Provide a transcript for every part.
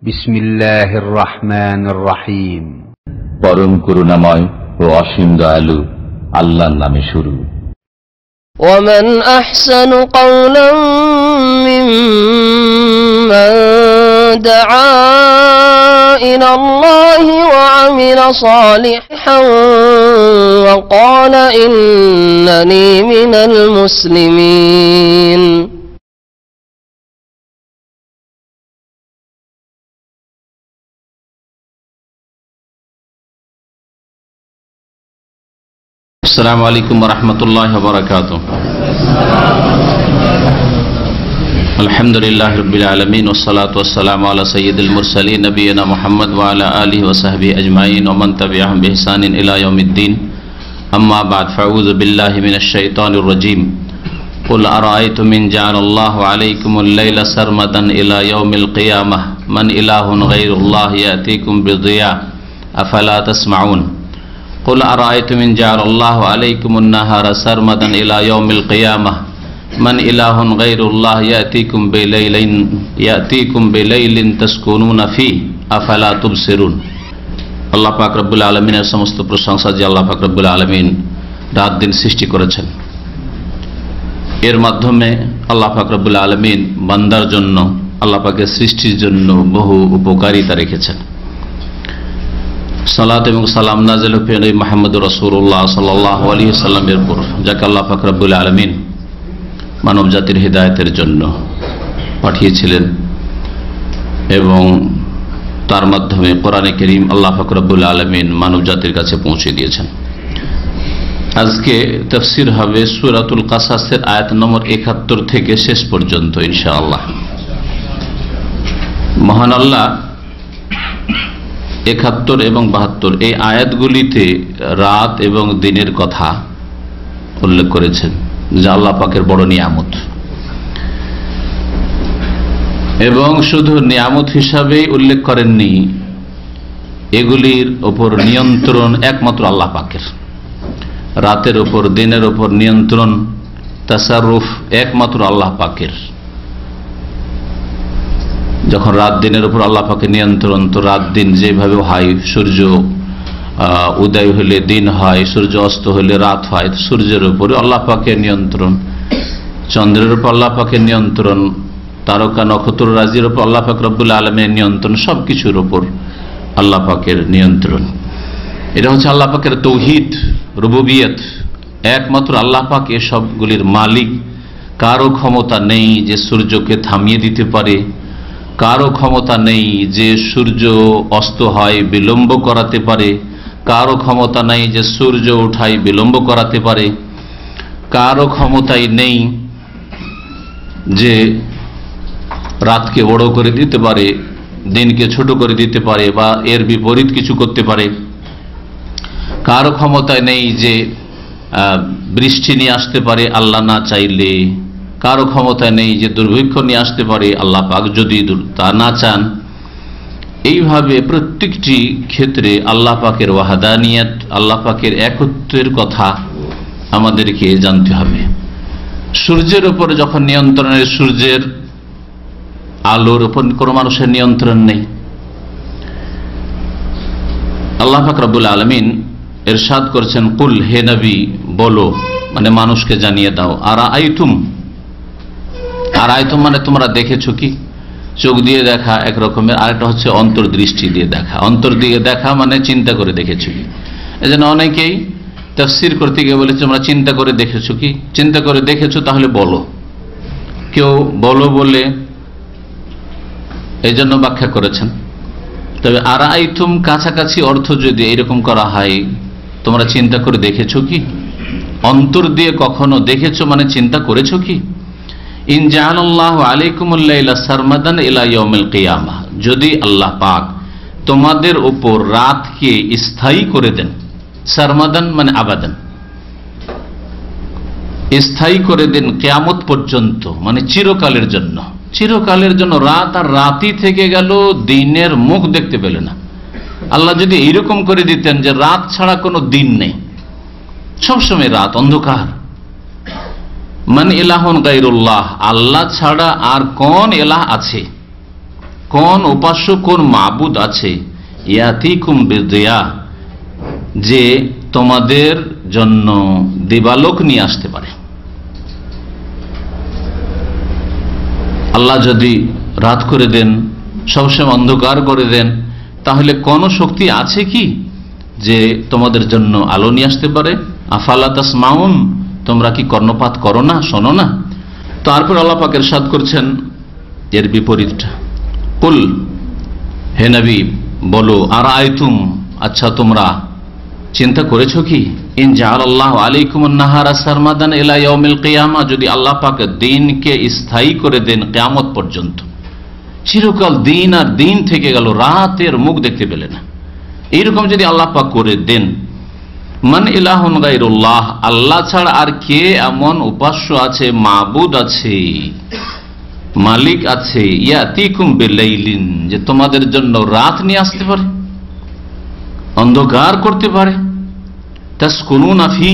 বিসমিল্লাহির রহমানির রহিম। পরম করুণাময় ও অসীম দয়ালু আল্লাহর নামে শুরু। ومن أحسن قولا ممن دعا إلى الله وعمل صالحا وقال إنني من المسلمين। আসসালামু আলাইকুম ওয়া রাহমাতুল্লাহি ওয়া বারাকাতুহু। আলহামদুলিল্লাহি রাব্বিল আলামিন ওয়াস সালাতু ওয়াস সালামু আলা সাইয়্যিদিল মুরসালিন নবিয়িনা মুহাম্মদ ওয়া আলা আলিহি ওয়া সাহবিহি আজমাইন ওয়া মান তাবি'আহুম বিইহসানিন ইলা ইয়াউমিদ্দিন। আম্মা বা'দ, ফাউযু বিল্লাহি মিনাশ শাইতানির রাজীম। কুল আরাআইতুম ইন জা'আলাল্লাহু আলাইকুমুল লাইলা সারমাদান ইলা ইয়াউমিল কিয়ামাহ মান ইলাহুন গায়রুল্লাহি ইয়াতিকুম বিদিয়া আফালা তাসমাউন। قل أرأيتم إن جعل الله عليكم النهار سرمدا إلى يوم القيامة من إله غير الله يأتيكم بليل تسكنون فيه أفلا تبصرون। আল্লাহ পাক রব্বুল আলামিনের সমস্ত প্রশংসা যে আল্লাহ পাক রব্বুল আলামিন রাত দিন সৃষ্টি করেছেন, এর মাধ্যমে আল্লাহ পাক রব্বুল আলামিন বান্দার জন্য, আল্লাহ পাকের সৃষ্টির জন্য বহু উপকারিতা রেখেছেন। সালাত এবং সালাম নাযিল হয়ে মুহাম্মদুর রাসূলুল্লাহ সাল্লাল্লাহু আলাইহি ওয়াসাল্লামের উপর, যাকে আল্লাহ পাক রব্বুল আলামিন মানব জাতির হিদায়াতের জন্য পাঠিয়েছিলেন এবং তার মাধ্যমে কোরআনে কারীম আল্লাহ পাক রব্বুল আলামিন মানব জাতির কাছে পৌঁছে দিয়েছেন। আজকে তাফসীর হবে সূরাতুল কাসাসের আয়াত নম্বর ৭১ থেকে শেষ পর্যন্ত ইনশাআল্লাহ। মহান আল্লাহ ৭১ এবং ৭২ এই আয়াতগুলিতে রাত এবং দিনের কথা উল্লেখ করেছেন, যা আল্লাহ পাকের বড় নিয়ামত, এবং শুধু নিয়ামত হিসাবেই উল্লেখ করেননি, এগুলির ওপর নিয়ন্ত্রণ একমাত্র আল্লাহ পাকের। রাতের ওপর দিনের ওপর নিয়ন্ত্রণ, তাসাররুফ একমাত্র আল্লাহ পাকের। যখন রাত দিনের উপর আল্লাহ পাকের নিয়ন্ত্রণ, তো রাত দিন যেভাবে হয়, সূর্য উদয় হলে দিন হয়, সূর্য অস্ত হলে রাত হয়, সূর্যের উপরে আল্লাহ পাকের নিয়ন্ত্রণ, চন্দ্রের উপর আল্লাহ পাকের নিয়ন্ত্রণ, তারকা নক্ষত্র রাজির উপর আল্লাহ পাক রব্বুল আলামিনের নিয়ন্ত্রণ, সবকিছুর উপর আল্লাহ পাকের নিয়ন্ত্রণ। এটা হচ্ছে আল্লাহ পাকের তৌহিদ, রুবুবিয়ত। একমাত্র আল্লাহ পাক এসবগুলির মালিক। কারো ক্ষমতা নেই যে সূর্যকে থামিয়ে দিতে পারে, কারো ক্ষমতা নেই যে সূর্য অস্ত হয় বিলম্ব করাতে পারে, কারো ক্ষমতা নেই যে সূর্য ওঠায় বিলম্ব করাতে পারে, কারো ক্ষমতাই নেই যে রাতকে বড় করে দিতে পারে, দিনকে ছোট করে দিতে পারে, বা এর বিপরীত কিছু করতে পারে। কারো ক্ষমতায় নেই যে বৃষ্টি নিয়ে আসতে পারে আল্লাহ না চাইলে, কারো ক্ষমতা নেই যে দুর্ভিক্ষ নিয়ে আসতে পারে আল্লাহ পাক যদি তা না চান। এইভাবে প্রত্যেকটি ক্ষেত্রে আল্লাহ পাকের ওয়াহদানিয়ত, আল্লাহ পাকের একত্বের কথা আমাদেরকে জানতে হবে। সূর্যের উপর যখন নিয়ন্ত্রণের, সূর্যের আলোর উপর কোনো মানুষের নিয়ন্ত্রণ নেই। আল্লাহ পাক রব্বুল আলামিন ইরশাদ করেছেন, কুল, হে নবী বলো, মানে মানুষকে জানিয়ে দাও, আরাআইতুম, আরাআইতুম মানে তোমরা দেখেছো কি? চোখ দিয়ে দেখা এক রকমের, আরেকটা হচ্ছে অন্তর্দৃষ্টি দিয়ে দেখা। অন্তর দিয়ে দেখা মানে চিন্তা করে দেখেছো কি। এজন্য অনেকেই তাফসীর করতে গিয়ে বলেছে তোমরা চিন্তা করে দেখেছো কি? চিন্তা করে দেখেছো তাহলে বলো। কেউ বলো বলে এই জন্য ব্যাখ্যা করেছেন। তবে আরাআইতুম কাছাকাছি অর্থ যদি এরকম করা হয়, তোমরা চিন্তা করে দেখেছো কি? অন্তর দিয়ে কখনো দেখেছো মানে চিন্তা করেছো কি? ইন জাআলাল্লাহু আলাইকুমুল লাইলা সারমাদান ইলা ইয়াউমিল কিয়ামাহ, যদি আল্লাহ পাক তোমাদের উপর রাতকে স্থায়ী করে দেন, সারমাদান মানে আবাদান, স্থায়ী করে দেন কিয়ামত পর্যন্ত, মানে চিরকালের জন্য। চিরকালের জন্য রাত আর রাতই থেকে গেল, দিনের মুখ দেখতে পেলে না। আল্লাহ যদি এইরকম করে দিতেন যে রাত ছাড়া কোনো দিন নেই, সবসময় রাত, অন্ধকার, মান ইলাহুন গায়রুল্লাহ, আল্লাহ ছাড়া আর কোন ইলাহ আছে, কোন উপাস্য কোন মাবুদ আছে ইয়াতিকুম বিদিয়া, যে তোমাদের জন্য দিবালোক নিয়ে আসতে পারে। আল্লাহ যদি রাত করে দেন, সবসময় অন্ধকার করে দেন, তাহলে কোন শক্তি আছে কি যে তোমাদের জন্য আলো নিয়ে আসতে পারে? আফালা তাসমাউন, তোমরা কি কর্ণপাত করো না, শোনো না? তারপর আল্লাহ পাক ইরশাদ করছেন এর বিপরীতটা, কুল, হে নবী বলো, আরাআইতুম, আচ্ছা তোমরা চিন্তা করেছো কি, ইন জাআলাল্লাহু আলাইকুমুন নাহারা সারমাদান ইলা ইয়াউমিল কিয়ামা, যদি আল্লাহ পাক দিনকে স্থায়ী করে দেন কিয়ামত পর্যন্ত, চিরকাল দিন আর দিন থেকে গেল, রাতের মুখ দেখতে পেলে না, এইরকম যদি আল্লাহ পাক করে দেন, মান ইলাহুন গায়রুল্লাহ, আল্লাহ ছাড়া আর কে এমন উপাস্য আছে, মাবুদ আছে, মালিক আছে, ইয়াতিকুম বিলাইলিন, যে তোমাদের জন্য রাত নিয়ে আসতে পারে, অন্ধকার করতে পারে, তাসকুনুনা ফি,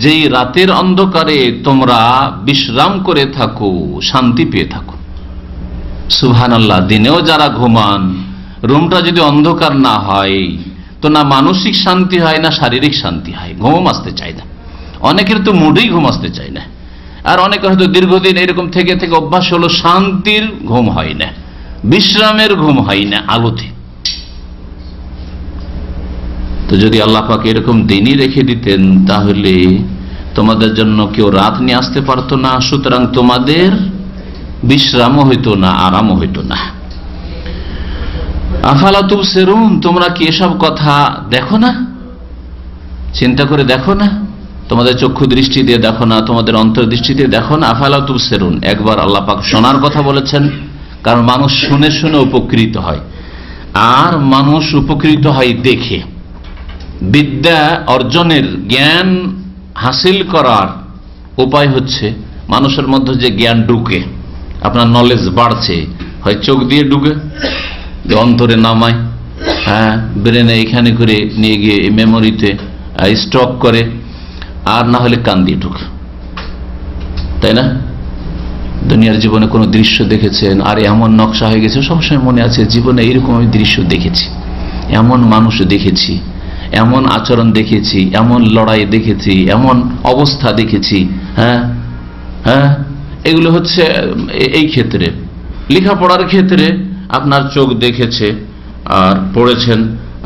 যেই রাতের অন্ধকারে তোমরা বিশ্রাম করে থাকো, শান্তি পেয়ে থাকো। সুবহানাল্লাহ, দিনেও যারা ঘুমান, রুমটা যদি অন্ধকার না হয় তো না মানসিক শান্তি হয় না শারীরিক শান্তি হয়, ঘুম আসতে চায় না। অনেকের তো মুডেই ঘুম আসতে চায় না, আর অনেকে হয়তো দীর্ঘদিন এরকম থেকে থেকে অভ্যাস হলো, শান্তির ঘুম হয় না, বিশ্রামের ঘুম হয় না আলোতে। তো যদি আল্লাহ পাক এরকম দিনই রেখে দিতেন, তাহলে তোমাদের জন্য কেউ রাত নিয়ে আসতে পারতো না, সুতরাং তোমাদের বিশ্রামও হইতো না, আরামও হইতো না। আফালা তুবসিরুন, তোমরা কি এসব কথা দেখো না, চিন্তা করে দেখো না, তোমাদের চক্ষু দৃষ্টি দিয়ে দেখো না, তোমাদের অন্তর্দৃষ্টি দিয়ে দেখো না? আফালা তুবসিরুন, একবার আল্লাহ পাক শোনার কথা বলেছেন, কারণ মানুষ শুনে শুনে উপকৃত হয়, আর মানুষ উপকৃত হয় দেখে। বিদ্যা অর্জনের, জ্ঞান হাসিল করার উপায় হচ্ছে মানুষের মধ্যে যে জ্ঞান ঢুকে, আপনার নলেজ বাড়ছে, হয় চোখ দিয়ে ঢুকে, অন্তরে নামায়, হ্যাঁ, ব্রেনে এখানে করে নিয়ে গিয়ে মেমোরিতে স্টক করে, আর না হলে কান দিয়ে ঢুকে, তাই না? দুনিয়ার জীবনে কোনো দৃশ্য দেখেছেন, আর এমন নকশা হয়ে গেছে, সবসময় মনে আছে জীবনে এইরকম আমি দৃশ্য দেখেছি, এমন মানুষ দেখেছি, এমন আচরণ দেখেছি, এমন লড়াই দেখেছি, এমন অবস্থা দেখেছি। হ্যাঁ হ্যাঁ, এগুলো হচ্ছে এই ক্ষেত্রে। লেখাপড়ার ক্ষেত্রে আপনার চোখ দেখেছে আর পড়েছেন,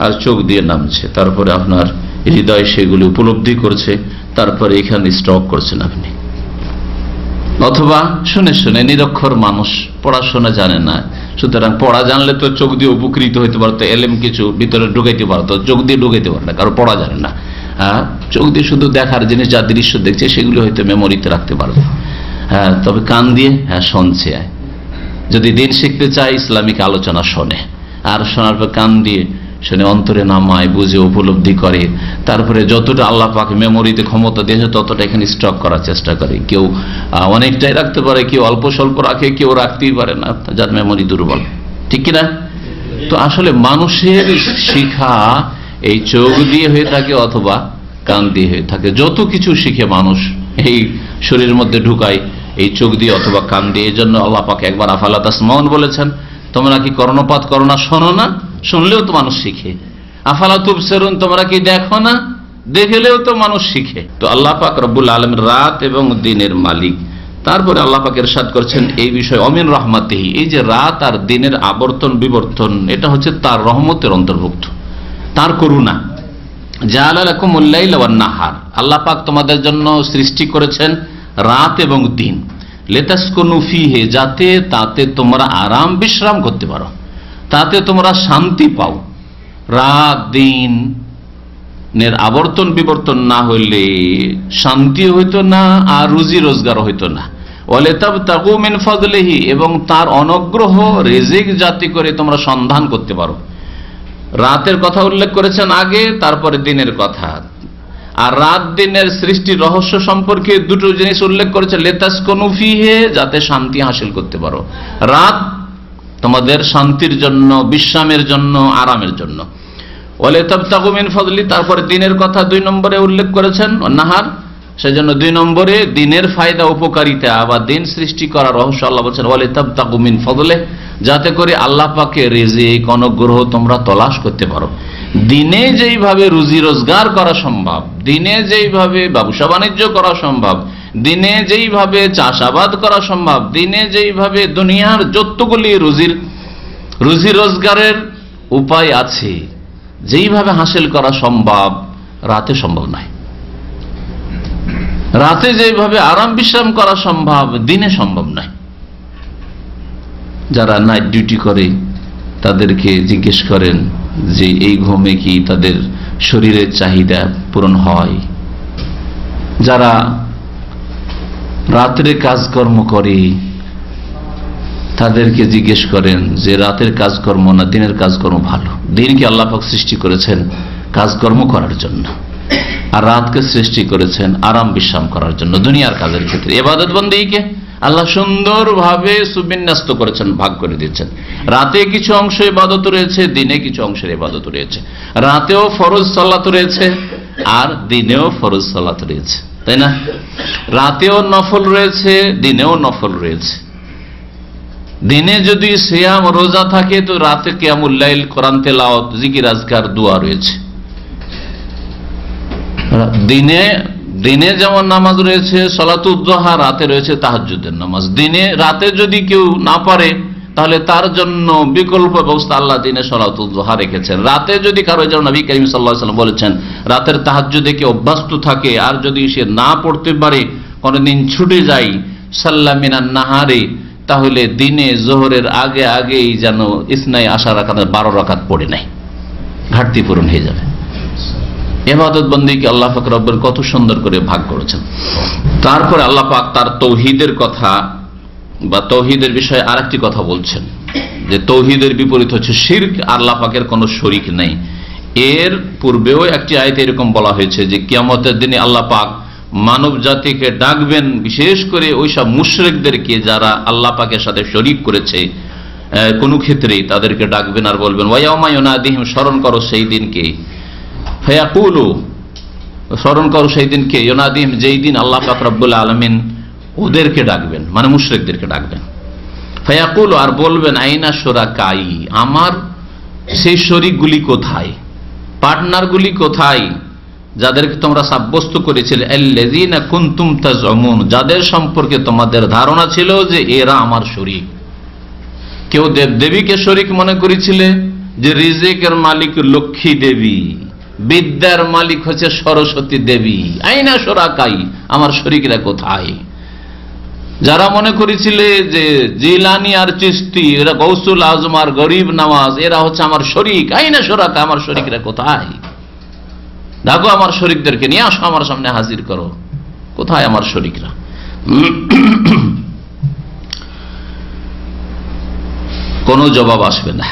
আর চোখ দিয়ে নামছে, তারপরে আপনার হৃদয় সেগুলি উপলব্ধি করছে, তারপরে এখানে স্টক করছেন আপনি। অথবা শুনে শুনে নিরক্ষর মানুষ, পড়াশোনা জানে না, সুতরাং পড়া জানলে তো চোখ দিয়ে উপকৃত হইতে পারতো, এলেম কিছু ভিতরে ঢুকাইতে পারতো, চোখ দিয়ে ঢুকাইতে পারে না, কারণ পড়া জানে না। হ্যাঁ, চোখ দিয়ে শুধু দেখার জিনিস, যা দৃশ্য দেখছে সেগুলো হয়তো মেমোরিতে রাখতে পারবে। হ্যাঁ, তবে কান দিয়ে শুনছে, যদি দিন শিখতে চায় ইসলামিক আলোচনা শোনে, আর শোনার পর কান দিয়ে শুনে অন্তরে নামায়, বুঝে উপলব্ধি করে, তারপরে যতটা আল্লাহ পাক মেমোরিতে ক্ষমতা দিয়েছে ততটা এখানে স্টক করার চেষ্টা করে। কেউ অনেকটাই রাখতে পারে, কেউ অল্প স্বল্প রাখে, কেউ রাখতেই পারে না, যার মেমোরি দুর্বল, ঠিক কিনা? তো আসলে মানুষের শিখা এই চোখ দিয়ে হয়ে থাকে অথবা কান দিয়ে হয়ে থাকে। যত কিছু শিখে মানুষ এই শরীরের মধ্যে ঢুকায় এই চোখ দিয়ে অথবা কান দিয়ে। এই জন্য আল্লাহ পাক একবার আফালা তাসমাউন বলেছেন, তোমরা কি কর্ণপাত করো না, শোনো না? শুনলেও তো মানুষ শিখে। আফালা তুবসিরুন, তোমরা কি দেখো না? দেখলেও তো মানুষ শিখে। তো আল্লাহ পাক রব্বুল আলামিন রাত এবং দিনের মালিক। তারপরে আল্লাহ পাক ইরশাদ করছেন এই বিষয়ে, অমিন রহমাতিহি, এই যে রাত আর দিনের আবর্তন বিবর্তন, এটা হচ্ছে তার রহমতের অন্তর্ভুক্ত, তার করুণা। জাআলা লাকুমুল লাইলা ওয়ান নাহার, আল্লাহ পাক তোমাদের জন্য সৃষ্টি করেছেন রাত এবং দিন, লিতাসকুনু ফিহি, যাতে তাতে তোমরা আরাম বিশ্রাম করতে পারো, তাতে তোমরা শান্তি পাও। রাত দিনের আবর্তন বিবর্তন না হইলে শান্তি হইতো না, আর রুজি রোজগার হইতো না। ওয়ালিতাবতাগু মিন ফাদলিহি, এবং তার অনুগ্রহ রিজিক যাতে করে তোমরা সন্ধান করতে পারো। রাতের কথা উল্লেখ করেছেন আগে, তারপরে দিনের কথা। আর রাত দিনের সৃষ্টির রহস্য সম্পর্কে দুটো জিনিস উল্লেখ করেছে, লিতাসকুনু ফিহি, যাতে শান্তি হাসিল করতে পারো। রাত তোমাদের শান্তির জন্য, বিশ্রামের জন্য, আরামের জন্য। ওয়ালিতাবতাগু মিন ফাদলি, তারপরে দিনের কথা 2 নম্বরে উল্লেখ করেছেন, নাহার সেজন্য 2 নম্বরে দিনের ফায়দা উপকারিতা বা দিন সৃষ্টি করার রহস্য আল্লাহ বলছেন ওয়ালিতাবতাগু মিন ফাদলে, যাতে করে আল্লাহ পাকের রিজিক অনুগ্রহ তোমরা তলাশ করতে পারো। দিনে যেইভাবে রুজি রোজগার করা সম্ভব, দিনে যেইভাবে ব্যবসা বাণিজ্য করা সম্ভব, দিনে যেইভাবে চাষাবাদ করা সম্ভব, দিনে যেইভাবে দুনিয়ার যতগুলি রুজি রোজগারের উপায় আছে যেইভাবে হাসিল করা সম্ভব, রাতে সম্ভব নয়। রাতে যেভাবে আরাম বিশ্রাম করা সম্ভব, দিনে সম্ভব নয়। যারা নাইট ডিউটি করে তাদেরকে জিজ্ঞেস করেন যে এই ঘুমে কি তাদের শরীরের চাহিদা পূরণ হয়? যারা রাত্রে কাজকর্ম করে তাদেরকে জিজ্ঞেস করেন যে রাতের কাজকর্ম না দিনের কাজকর্ম ভালো? দিনকে আল্লাহ পাক সৃষ্টি করেছেন কাজকর্ম করার জন্য, আর রাতকে সৃষ্টি করেছেন আরাম বিশ্রাম করার জন্য দুনিয়ার কাজের ক্ষেত্রে। ইবাদত বন্দেগীকে আল্লাহ সুন্দরভাবে সুবিন্যস্ত করেছেন, ভাগ করে দিচ্ছেন। রাতে কিছু অংশ ইবাদত রয়েছে, দিনে কিছু অংশের ইবাদত রয়েছে। রাতেও ফরজ সালাত রয়েছে আর দিনেও ফরজ সালাত রয়েছে, তাই না? রাতেও নফল রয়েছে, দিনেও নফল রয়েছে। দিনে যদি সিয়াম রোজা থাকে তো রাতে কিয়ামুল লাইল, কোরআন তেলাওয়াত, জিকির আজকার, দোয়া রয়েছে। দিনে যেমন নামাজ রয়েছে সালাতুদ দুহা, রাতে রয়েছে তাহাজ্জুদের নামাজ। রাতে যদি কেউ না পারে তাহলে তার জন্য বিকল্প ব্যবস্থা আল্লাহ দিনে সালাতুদ দুহা রেখেছেন। রাতে যদি কারো, যেমন নবী করিম সাল্লাল্লাহু আলাইহি ওয়াসাল্লাম বলেছেন, রাতের তাহাজ্জুদে কে অভ্যস্ত থাকে আর যদি সে না পড়তে পারে, কোনদিন ছুটে যায় সাল্লা মিনান নাহারে, তাহলে দিনে জোহরের আগেই যেন ইসনাই 10 রাকাত 12 রাকাত পড়ে নাই, ঘাটতি পূরণ হয়ে যাবে। ইবাদত বন্দেগী আল্লাহ পাক রব্বুল কত সুন্দর করে ভাগ করেছেন। তারপরে আল্লাহ পাক তার তৌহিদের কথা বা তৌহিদের বিষয়ে আরেকটি কথা বলছেন যে তৌহিদের বিপরীত হচ্ছে শিরক, আল্লাহ পাকের কোনো শরীক নেই। এর পূর্বেও একটি আয়াতে এরকম বলা হয়েছে যে কিয়ামতের দিনে আল্লাহ পাক মানব জাতিকে ডাকবেন, বিশেষ করে ওইসব মুশরিকদেরকে যারা আল্লাহ পাকের সাথে শরীক করেছে কোন ক্ষেত্রে, তাদেরকে ডাকবেন আর বলবেন ওয়ায়াউমা ইউনাদিহিম, স্মরণ করো সেই দিনকে, ফায়াকুলু, স্মরণ করো সেই দিনকে, ইউনাদিহিম, যেই দিন আল্লাহ পাক রব্বুল আলামিন ওদেরকে ডাকবেন, মানে মুশরিকদেরকে ডাকবেন। ফায়াকুলু, আর বলবেন আইনা শুরাকাই, আমার সেই শরীকগুলি কোথায়, পার্টনারগুলি কোথায়, যাদেরকে তোমরা সাব্যস্ত করেছিলে, আল্লাযীনা কুনতুম তাজউমুন, যাদের সম্পর্কে তোমাদের ধারণা ছিল যে এরা আমার শরীক। কেউ দেবদেবীকে শরীক মনে করেছিলে, যে রিজিকের মালিক লক্ষ্মী দেবী, বিদ্যার মালিক হচ্ছে সরস্বতী দেবী। আইনা শুরাকাই, আমার শরীকরা কোথায়? যারা মনে করেছিলে যে জিলানি আর চিশতি, এরা গৌসুল আজম আর গরিব নওয়াজ, এরা হচ্ছে আমার শরীক, আইনা শুরাকা, আমার শরীকরা কোথায়? ডাকো আমার শরীকদেরকে, নিয়ে আসো আমার সামনে হাজির করো, কোথায় আমার শরীকরা? কোনো জবাব আসবে না।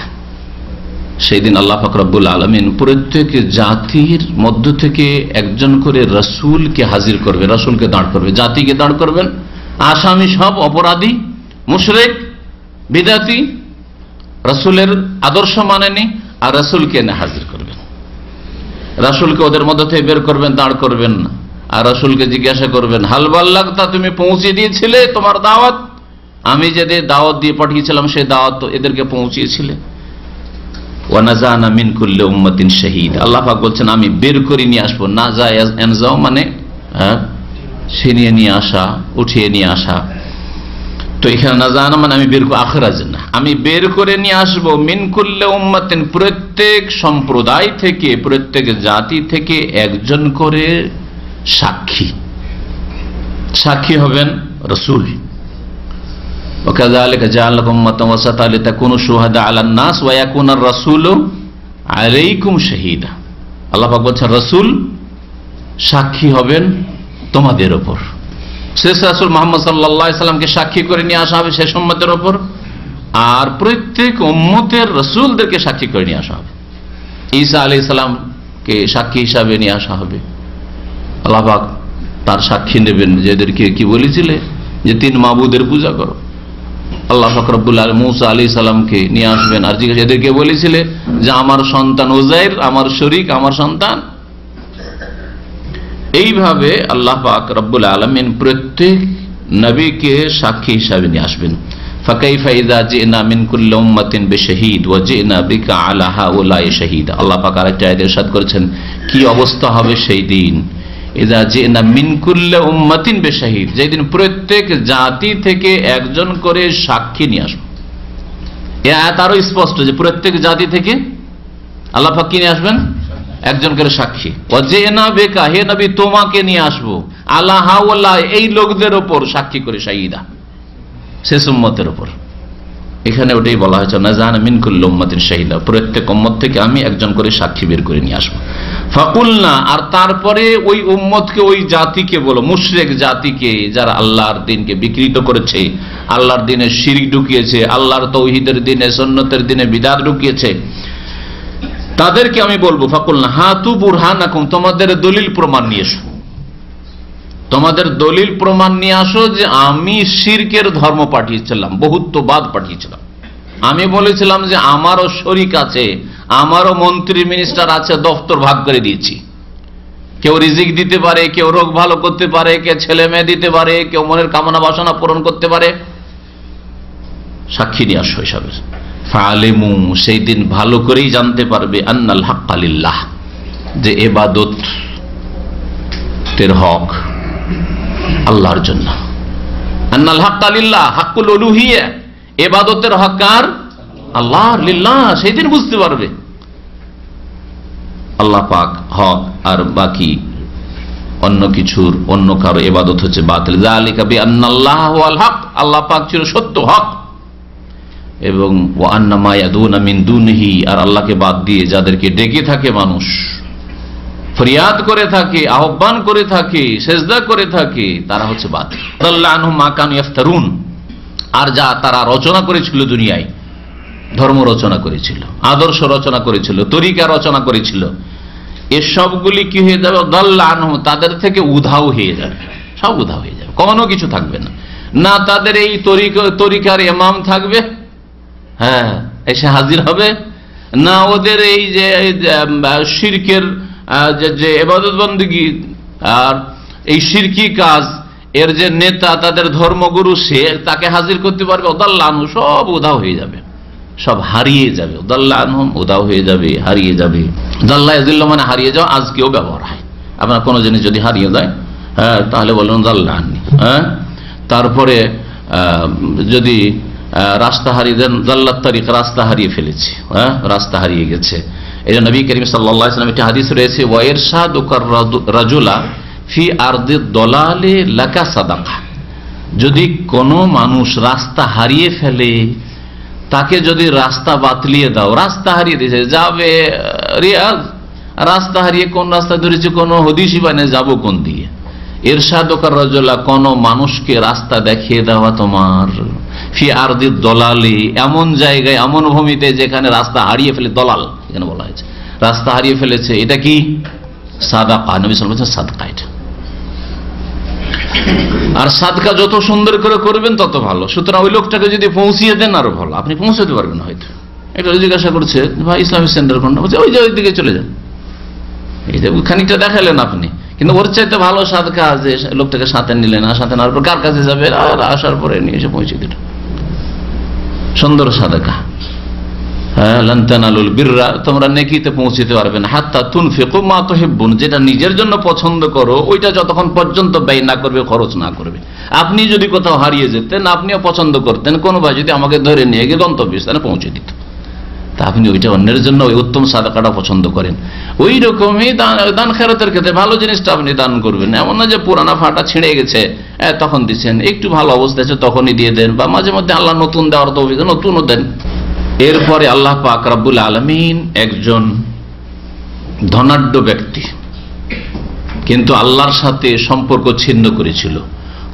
সেই দিন আল্লাহ পাক রব্বুল আলামিন প্রত্যেক জাতির মধ্য থেকে একজন করে রাসূলকে হাজির করবে, রাসূলকে দাঁড় করবে, জাতিকে দাঁড় করবেন। আসামি সব অপরাধী, মুশরিক, বিদাতি, রাসূলের আদর্শ মানেনি, আর রাসূলকে এনে হাজির করবেন। রাসূলকে ওদের মধ্য থেকে বের করবেন, দাঁড় করবেন, আর রাসূলকে জিজ্ঞাসা করবেন হাল বাল্লাগতা, তুমি পৌঁছে দিয়েছিলে তোমার দাওয়াত? আমি যে দাওয়াত দিয়ে পাঠিয়েছিলাম সেই দাওয়াত তো এদেরকে পৌঁছিয়েছিলে? ওয়া নাযানা মিন কুল্লি উম্মাতিন শাহীদ, আল্লাহ পাক বলছেন আমি বের করে নিয়ে আসবো। নাযা ইয়ানজাও মানে ছিনিয়ে নিয়ে আসা, উঠিয়ে নিয়ে আসা। তো এখানে নাযানা মানে আমি বের করে, আখরাজ না, আমি বের করে নিয়ে আসবো। মিন কুল্লি উম্মাতিন, প্রত্যেক সম্প্রদায় থেকে, প্রত্যেক জাতি থেকে একজন করে সাক্ষী। সাক্ষী হবেন রাসূল। ওয়াকাযালিকা জাআলনাকুম উম্মাতান ওয়াসাতান লিতাকুনু শুহাদা আলান নাস ওয়া ইয়াকুনার রাসূলু আলাইকুম শাহীদা। আল্লাহ পাক বলছেন রাসূল সাক্ষী হবেন তোমাদের উপর। শেষ রাসূল মুহাম্মদ সাল্লাল্লাহু আলাইহি সাল্লামকে সাক্ষী করে নিয়ে আসা হবে শেষ উম্মতের উপর, আর প্রত্যেক উম্মতের রাসূলদেরকে সাক্ষী করে নিয়ে আসা হবে। ঈসা আলাইহিস সালামকে সাক্ষী হিসাবে নিয়ে আসা হবে। আল্লাহ পাক তার সাক্ষী নেবেন, যে এদেরকে কি বলেছিলে যে 3 মাবুদের পূজা করো। আল্লাহ পাক রব্বুল আলামিন মূসা আলাইহিস সালামকে নিয়ে আসবেন আর জিজ্ঞাসা, এদেরকে বলেছিলে যে আমার সন্তান উযাইর আমার শরীক, আমার সন্তান? এইভাবে আল্লাহ পাক রব্বুল আলামিন প্রত্যেক নবীকে সাক্ষী হিসাবে নিয়ে আসবেন। ফাকাইফা ইযা জিনা মিন কুল্লি উম্মাতিন বিশাহীদ ওয়া জিনা বিকা আলা হাউলাই শাহীদা। আল্লাহ পাক আরেকটা আয়াতে ইরশাদ করেছেন কি অবস্থা হবে সেই দিন, ইযা জিনা মিন কুল্লি উম্মাতিন বিশাহীদ, যেদিন প্রত্যেক জাতি থেকে একজন করে সাক্ষী নিয়ে আসবে। এই আয়াত আরো স্পষ্ট যে প্রত্যেক জাতি থেকে আল্লাহ পাক কি নিয়ে আসবেন, একজন করে সাক্ষী। ওয়া জিনা বিকা, হে নবী তোমাকে নিয়ে আসবো, আলা হাউলাই, এই লোকদের উপর সাক্ষী করে, শাহীদা শেষ উম্মতের উপর। এখানে ওটাই বলা হয়েছে না জানা মিন কুল্লি উম্মাতিন শাহীদা, প্রত্যেক উম্মত থেকে আমি একজন করে সাক্ষী বের করে নিয়ে আসবো। ফাকুলনা, আর তারপরে ওই উম্মতকে, ওই জাতিকে বলো, মুশরিক জাতিকে যারা আল্লাহর দ্বীনকে বিকৃত করেছে, আল্লাহর দ্বীনে শিরক ঢুকিয়েছে, আল্লাহর তাওহীদের দ্বীনে সুন্নতের দ্বীনে বিদআত ঢুকিয়েছে, তাদেরকে আমি বলবো ফাকুলনা হাতু বুরহানাকুম, তোমাদের দলিল প্রমাণ নিয়ে এসো, তোমাদের দলিল প্রমাণ নিয়ে আসো যে আমি শিরকের ধর্ম পাঠিয়েছিলাম, বহুত্ববাদ পাঠিয়েছিলাম। আমি বলেছিলাম যে আমারও শরিক আছে, আমারও মন্ত্রী মিনিস্টার আছে, দফতর ভাগ করে দিয়েছি। কেউ রিজিক দিতে পারে, কেউ রোগ ভালো করতে পারে, কেউ ছেলে মেয়ে দিতে পারে, কেউ মনের কামনা বাসনা পূরণ করতে পারে। সাক্ষী নিয়ে আসো এসবের। ফাআলিমু, সেই দিন ভালো করেই জানতে পারবে, আন্নাল হাক্কা লিল্লাহ, যে ইবাদতের হক আল্লাহর জন্য। আন্নাল হাক্কা লিল্লাহ, হাক্কুল উলুহিয়া, ইবাদতের হক কার, আল্লাহর, লিল্লাহ, সেই দিন বুঝতে পারবে আল্লাহ পাক হক, আর বাকি অন্য কিছুর, অন্য কারো ইবাদত হচ্ছে বাতিল। যালিকা বিআন্নাল্লাহু হুয়াল হক, আল্লাহ পাক চির সত্য, হক, এবং ওয়া আন্না মা ইয়াদুনা মিন দুনিহি, আর আল্লাহকে বাদ দিয়ে যাদেরকে ডেকে থাকে মানুষ, ফরিয়াদ করে থাকে, আহ্বান করে থাকে, সেজদা করে থাকে, তারা হচ্ছে বাতিল। দাল্লা আনহুম মা কানু ইফতারুন, আর যা তারা রচনা করেছিল দুনিয়ায়, ধর্ম রচনা করেছিল, আদর্শ রচনা করেছিল, তরিকা রচনা করেছিল, এসবগুলি কি হয়ে যাবে, দাল্লা আনহুম, তাদের থেকে উধাও হয়ে যাবে, সব উধাও হয়ে যাবে, কোনো কিছু থাকবে না। না তাদের এই তরিকার ইমাম থাকবে, হ্যাঁ এসে হাজির হবে, না ওদের এই যে শিরকের যে ইবাদত বন্দেগী আর এই শিরকি কাজ, এর যে নেতা, তাদের ধর্মগুরু, সে তাকে হাজির করতে পারবে। দাল্লা আনহু, সব উধাও হয়ে যাবে, সব হারিয়ে যাবে। দাল্লা আনহুম, উধাও হয়ে যাবে, হারিয়ে যাবে। দাল্লা ইয়াদিল্লু মানে হারিয়ে যাওয়া, আজকেও ব্যবহার হয়। আপনার কোনো জিনিস যদি হারিয়ে যায়, হ্যাঁ, তাহলে বলুন দাল্লা আননি। হ্যাঁ, তারপরে যদি রাস্তা হারিয়ে দেন, দাল্লাত তারিক, রাস্তা হারিয়ে ফেলেছি, হ্যাঁ, রাস্তা হারিয়ে গেছে। এই জন্য নবী করিম সাল্লাল্লাহু আলাইহি ওয়াসাল্লাম একটি হাদিস রয়েছে, ওয়া ইরশাদুকার রাজুলা ফি আরদিদ দালালি লাকা সাদাকা, যদি কোনো মানুষ রাস্তা হারিয়ে ফেলে, তাকে যদি রাস্তা বাতলিয়ে দাও, রাস্তা হারিয়ে দিয়েছে, যাবে রিয়াজ, রাস্তা হারিয়ে কোন রাস্তা ধরেছে, কোনো হদিসই পায় না, যাবো কোন দিয়ে। ইরশাদুকার রাজুলা, কোন মানুষকে রাস্তা দেখিয়ে দেওয়া তোমার, ফি আরদিদ দালালি, এমন জায়গায়, এমন ভূমিতে যেখানে রাস্তা হারিয়ে ফেলে, দলাল এখানে বলা হয়েছে, রাস্তা হারিয়ে ফেলেছে, এটা কি সাদাকা, নবী সাল্লাল্লাহু আলাইহি ওয়াসাল্লাম সাদকা এটা। আর সাদকা যত সুন্দর করে করবেন তত ভালো। সুতরাং ওই লোকটাকে যদি পৌঁছিয়ে দেন আরো ভালো, আপনি পৌঁছাতে পারবেন হয়তো। এটা জিজ্ঞাসা করছে ভাই ইসলামিক সেন্টার কোনটা, বলছে ওই যে ওই দিকে চলে যান, এই যে খানিকটা দেখালেন আপনি, কিন্তু ওর চাইতে ভালো সাদকা আছে, লোকটাকে সাথে নিলেন, আর সাথে নেওয়ার পর কার কাছে যাবে, আর আসার পরে নিয়ে এসে পৌঁছে দিল, সুন্দর সাদকা। হ্যাঁ, লান তানালুল বিররা, তোমরা নেকিতে পৌঁছতে পারবে না, হাত্তা তুনফিকু মা তুহিব্বুন, যেটা নিজের জন্য পছন্দ করো ওইটা যতক্ষণ পর্যন্ত ব্যয় না করবে, খরচ না করবে। আপনি যদি কোথাও হারিয়ে যেতেন, আপনিও পছন্দ করতেন, কোনো ভাই যদি আমাকে ধরে নিয়ে গিয়ে গন্তব্যস্থানে পৌঁছে দিত, তা আপনি ওইটা অন্যের জন্য ওই উত্তম সাদাকাটা পছন্দ করেন। ওই রকমই দান খেরাতের ক্ষেত্রে ভালো জিনিসটা আপনি দান করবেন, এমন না যে পুরানা ফাটা ছিঁড়ে গেছে তখন দিচ্ছেন, একটু ভালো অবস্থা আছে তখনই দিয়ে দেন, বা মাঝে মধ্যে আল্লাহ নতুন দেওয়ার তৌফিক নতুনও দেন। এরপরে আল্লাহ পাক রব্বুল আলামিন একজন ধনাঢ্য ব্যক্তি, কিন্তু আল্লাহর সাথে সম্পর্ক ছিন্ন করেছিল,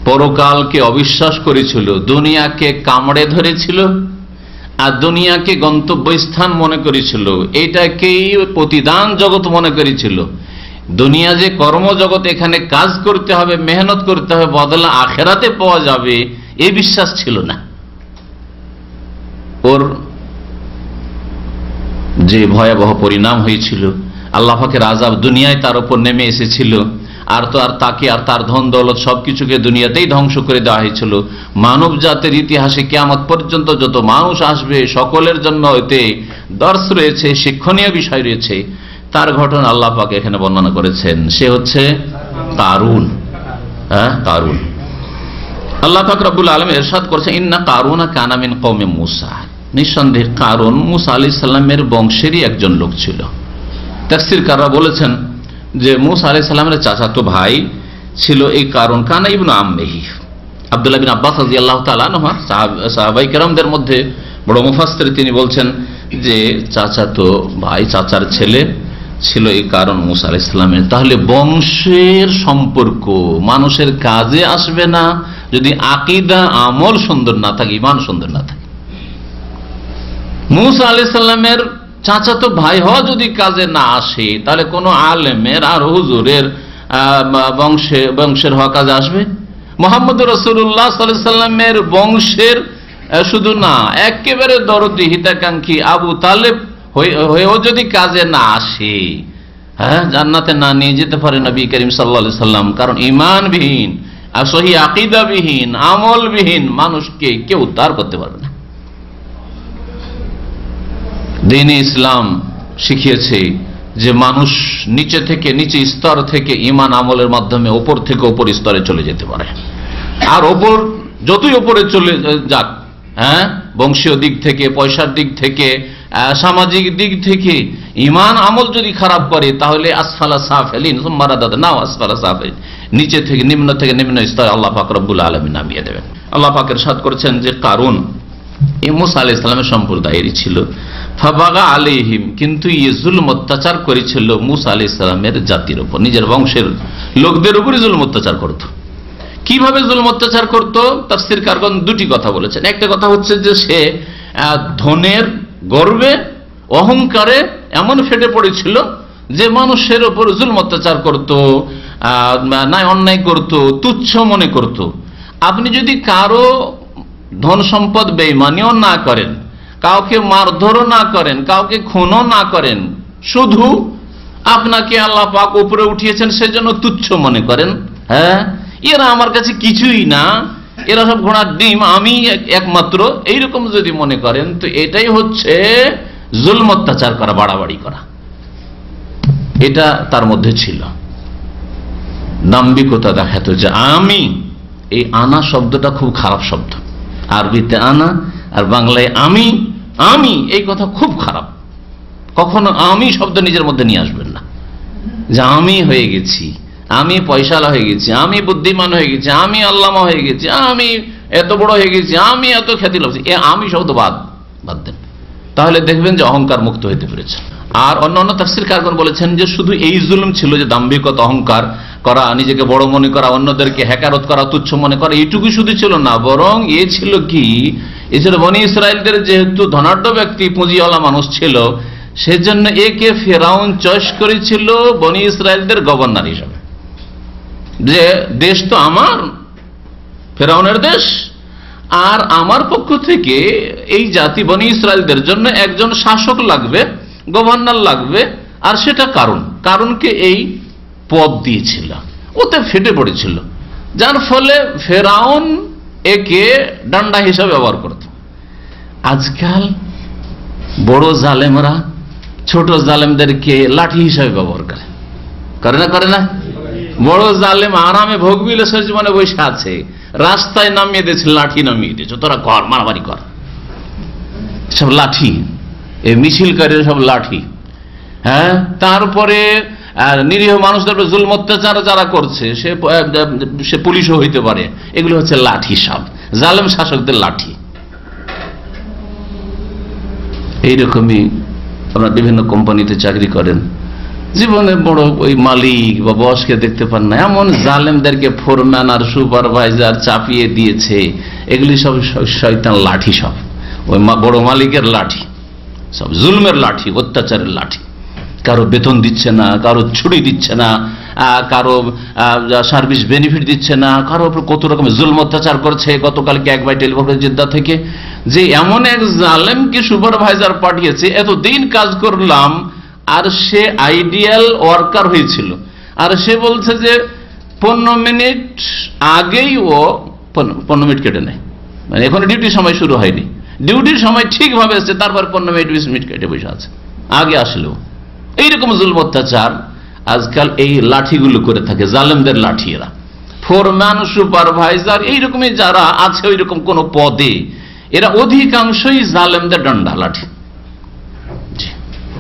পরকালকে অবিশ্বাস করেছিল, দুনিয়াকে কামড়ে ধরেছিল, আর দুনিয়াকে গন্তব্যস্থান মনে করেছিল, এটাকেই প্রতিদান জগৎ মনে করেছিল। দুনিয়া যে কর্মজগৎ, এখানে কাজ করতে হবে, মেহনত করতে হবে, বদলা আখেরাতে পাওয়া যাবে, এই বিশ্বাস ছিল না। ওর যে ভয়াবহ পরিণাম হয়েছিল, আল্লাহ পাকের আযাব দুনিয়ায় তার উপর নেমে এসেছিল, আর তো আর তাকে আর তার ধন দৌলত সবকিছুকে দুনিয়াতেই ধ্বংস করে দেওয়া হয়েছিল। মানব জাতির ইতিহাসে কিয়ামত পর্যন্ত যত মানুষ আসবে সকলের জন্য এতে দর্শ রয়েছে, শিক্ষণীয় বিষয় রয়েছে। তার ঘটনা আল্লাহ পাক এখানে বর্ণনা করেছেন। সে হচ্ছে কারুন। কারুন, আল্লাহ পাক রব্বুল আলামিন ইরশাদ করেছেন, ইন্না কারুনা কানা মিন কওমে মূসা। নিঃসন্দেহে কারুন মূসা আলাইহিস সালামের বংশেরই একজন লোক ছিল। তাফসীরকাররা বলেছেন যে মূসা আলাইহিস সালামের চাচাতো ভাই ছিল এই কারুন। কানা ইবনু আম্মিহি। আব্দুল্লাহ বিন আব্বাস রাদিয়াল্লাহু তাআলা আনহু সাহাবায়ে কেরামদের মধ্যে বড় মুফাসসির, তিনি বলছেন যে চাচাতো ভাই, চাচার ছেলে ছিল এই কারণ মূসা আলাইহিস সালামের। তাহলে বংশের সম্পর্ক মানুষের কাজে আসবে না যদি আকীদা আমল সুন্দর না থাকে, ঈমান সুন্দর না থাকে। মূসা আলাইহিস সালামের চাচাতো ভাই হওয়া যদি কাজে না আসে, তাহলে কোন আলেমের আর হুজুরের বংশের হওয়া কাজে আসবে? মুহাম্মদ রাসূলুল্লাহ সাল্লাল্লাহু আলাইহি সাল্লামের বংশের শুধু না, একেবারে দরদি হিতাকাঙ্ক্ষী আবু তালেব হয়েও যদি কাজে না আসে, জান্নাতে না নিয়ে যেতে পারে নবী করিম সাল্লাল্লাহু আলাইহি সাল্লাম। কারণ ঈমানবিহীন আর সহিহ আকীদাবিহীন, আমলবিহীন মানুষকে কেউ উদ্ধার করতে পারবে না। দ্বীন ইসলাম শিখিয়েছে যে মানুষ নিচে থেকে, নিচে স্তর থেকে ঈমান আমলের মাধ্যমে ওপর থেকে ওপর স্তরে চলে যেতে পারে। আর ওপর যতই ওপরে চলে যাক, বংশীয় দিক থেকে, পয়সার দিক থেকে, সামাজিক দিক থেকে ঈমান আমল যদি খারাপ করে, তাহলে আসফালা সাফিলিন সুম্মা রাদাদ নাও আসফালা সাফিলিন, নিচে থেকে নিম্ন থেকে নিম্ন স্তরে আল্লাহ পাক রব্বুল আলামিন নামিয়ে দেবেন। আল্লাহ পাক ইরশাদ করেছেন যে কারুন মূসা আলাইহিস সালামের সম্প্রদায়েরই ছিল। ফাবাগা আলাইহিম, কিন্তু জুলম অত্যাচার করেছিল মূসা আলাইহিস সালামের জাতির উপর, নিজের বংশের লোকদের উপর জুলম অত্যাচার করত। কিভাবে জুলম অত্যাচার করত? তাফসীরকারগণ দুটি কথা বলেছেন। একটা কথা হচ্ছে যে সে ধনের গর্বে, অহংকারে এমন ফেটে পড়েছিল যে মানুষের উপর জুলম অত্যাচার করত, না অন্যায় করত, তুচ্ছ মনে করত। আপনি যদি কারো ধন সম্পদ বেঈমানিও না করেন, কাউকে মারধরও না করেন, কাউকে খুনও না করেন, শুধু আপনাকে আল্লাহ পাক উপরে উঠিয়েছেন সেজন্য তুচ্ছ মনে করেন, এরা আমার কাছে কিছুই না, এরা সব ঘোড়ার ডিম, আমি একমাত্র, এইরকম যদি মনে করেন, তো এটাই হচ্ছে জুলম অত্যাচার করা, বাড়াবাড়ি করা। এটা তার মধ্যে ছিল। দাম্ভিকতা দেখাতো যে আমি, এই আনা শব্দটা খুব খারাপ শব্দ। আরবিতে আনা আর বাংলায় আমি, আমি এই কথা খুব খারাপ। কখনো আমি শব্দ নিজের মধ্যে নিয়ে আসবেন না, যে আমি হয়ে গেছি, আমি পয়সালা হয়ে গেছি, আমি বুদ্ধিমান হয়ে গেছি, আমি আল্লামা হয়ে গেছি, আমি এত বড় হয়ে গেছি, আমি এত খ্যাতি লাভ, আমি শব্দ বাদ দেন, তাহলে দেখবেন যে অহংকার মুক্ত হইতে পেরেছে। আর অন্যান্য তাফসীরকারগণ বলেছেন যে শুধু এই জুলুম ছিল যে দাম্ভিকতা, অহংকার করা, নিজেকে বড় মনে করা, অন্যদেরকে হেকারত করা, তুচ্ছ মনে করা, এইটুকু শুধু ছিল না, বরং এ ছিল কি, এ ছিল বনি ইসরায়েলদের যেহেতু ধনাঢ্য ব্যক্তি, পুঁজিওয়ালা মানুষ ছিল, সেজন্য একে ফেরাউন চয়েস করেছিল বনি ইসরায়েলদের গভর্নর হিসাবে, যে দেশ তো আমার, ফেরাউনের দেশ, আর আমার পক্ষ থেকে এই জাতি বনি ইসরায়েলদের জন্য একজন শাসক লাগবে, গভর্নর লাগবে, আর সেটা কারণকে এই পদ দিয়েছিল। ওতে ফেটে পড়েছিল, যার ফলে ফেরাউন একে ডান্ডা হিসাবে ব্যবহার করত। আজকাল বড় জালেমরা ছোট জালেমদেরকে লাঠি হিসাবে ব্যবহার করে না? বড় জালেম আরামে ভোগ বিলাসের জীবনে বসে আছে, রাস্তায় নামিয়ে দিয়েছে, লাঠি নামিয়ে দিয়েছে, তোরা কর, মারামারি কর, সব লাঠি, এই মিছিলকারী সব লাঠি। তারপরে নিরীহ মানুষদের জুলম অত্যাচার যারা করছে, সে পুলিশও হইতে পারে, এগুলো হচ্ছে লাঠি, সব জালেম শাসকদের লাঠি। এইরকমই আপনার বিভিন্ন কোম্পানিতে চাকরি করেন, জীবনে বড় ওই মালিক বা বসকে দেখতে পান না, এমন জালেমদেরকে ফোরম্যান আর সুপারভাইজার চাপিয়ে দিয়েছে। এগুলি সব শয়তান লাঠি, সব ওই বড় মালিকের লাঠি, সব জুলমের লাঠি, অত্যাচারের লাঠি। কারো বেতন দিচ্ছে না, কারো ছুটি দিচ্ছে না, কারো সার্ভিস বেনিফিট দিচ্ছে না, কারো উপর কত রকমের জুলম অত্যাচার করছে। গতকালকে এক ভাই টেলিফোন করে জেদ্দা থেকে, যে এমন এক জালেমকে সুপারভাইজার পাঠিয়েছে, এতদিন কাজ করলাম, আর সে আইডিয়াল ওয়ার্কার হয়েছিল, আর সে বলছে যে 15 মিনিট আগেই ও 15 মিনিট কেটে নেয়, মানে এখন ডিউটির সময় শুরু হয়নি, ডিউটির সময় ঠিকভাবে এসছে, তারপর 15 মিনিট 20 মিনিট কেটে বসে আছে আগে আসলেও। এইরকম জুলম অত্যাচার আজকাল এই লাঠিগুলো করে থাকে, জালেমদের লাঠি। এরা ফোরম্যান, সুপারভাইজার, এইরকমই যারা আছে ওই রকম কোন পদে, এরা অধিকাংশই জালেমদের ডান্ডা লাঠি।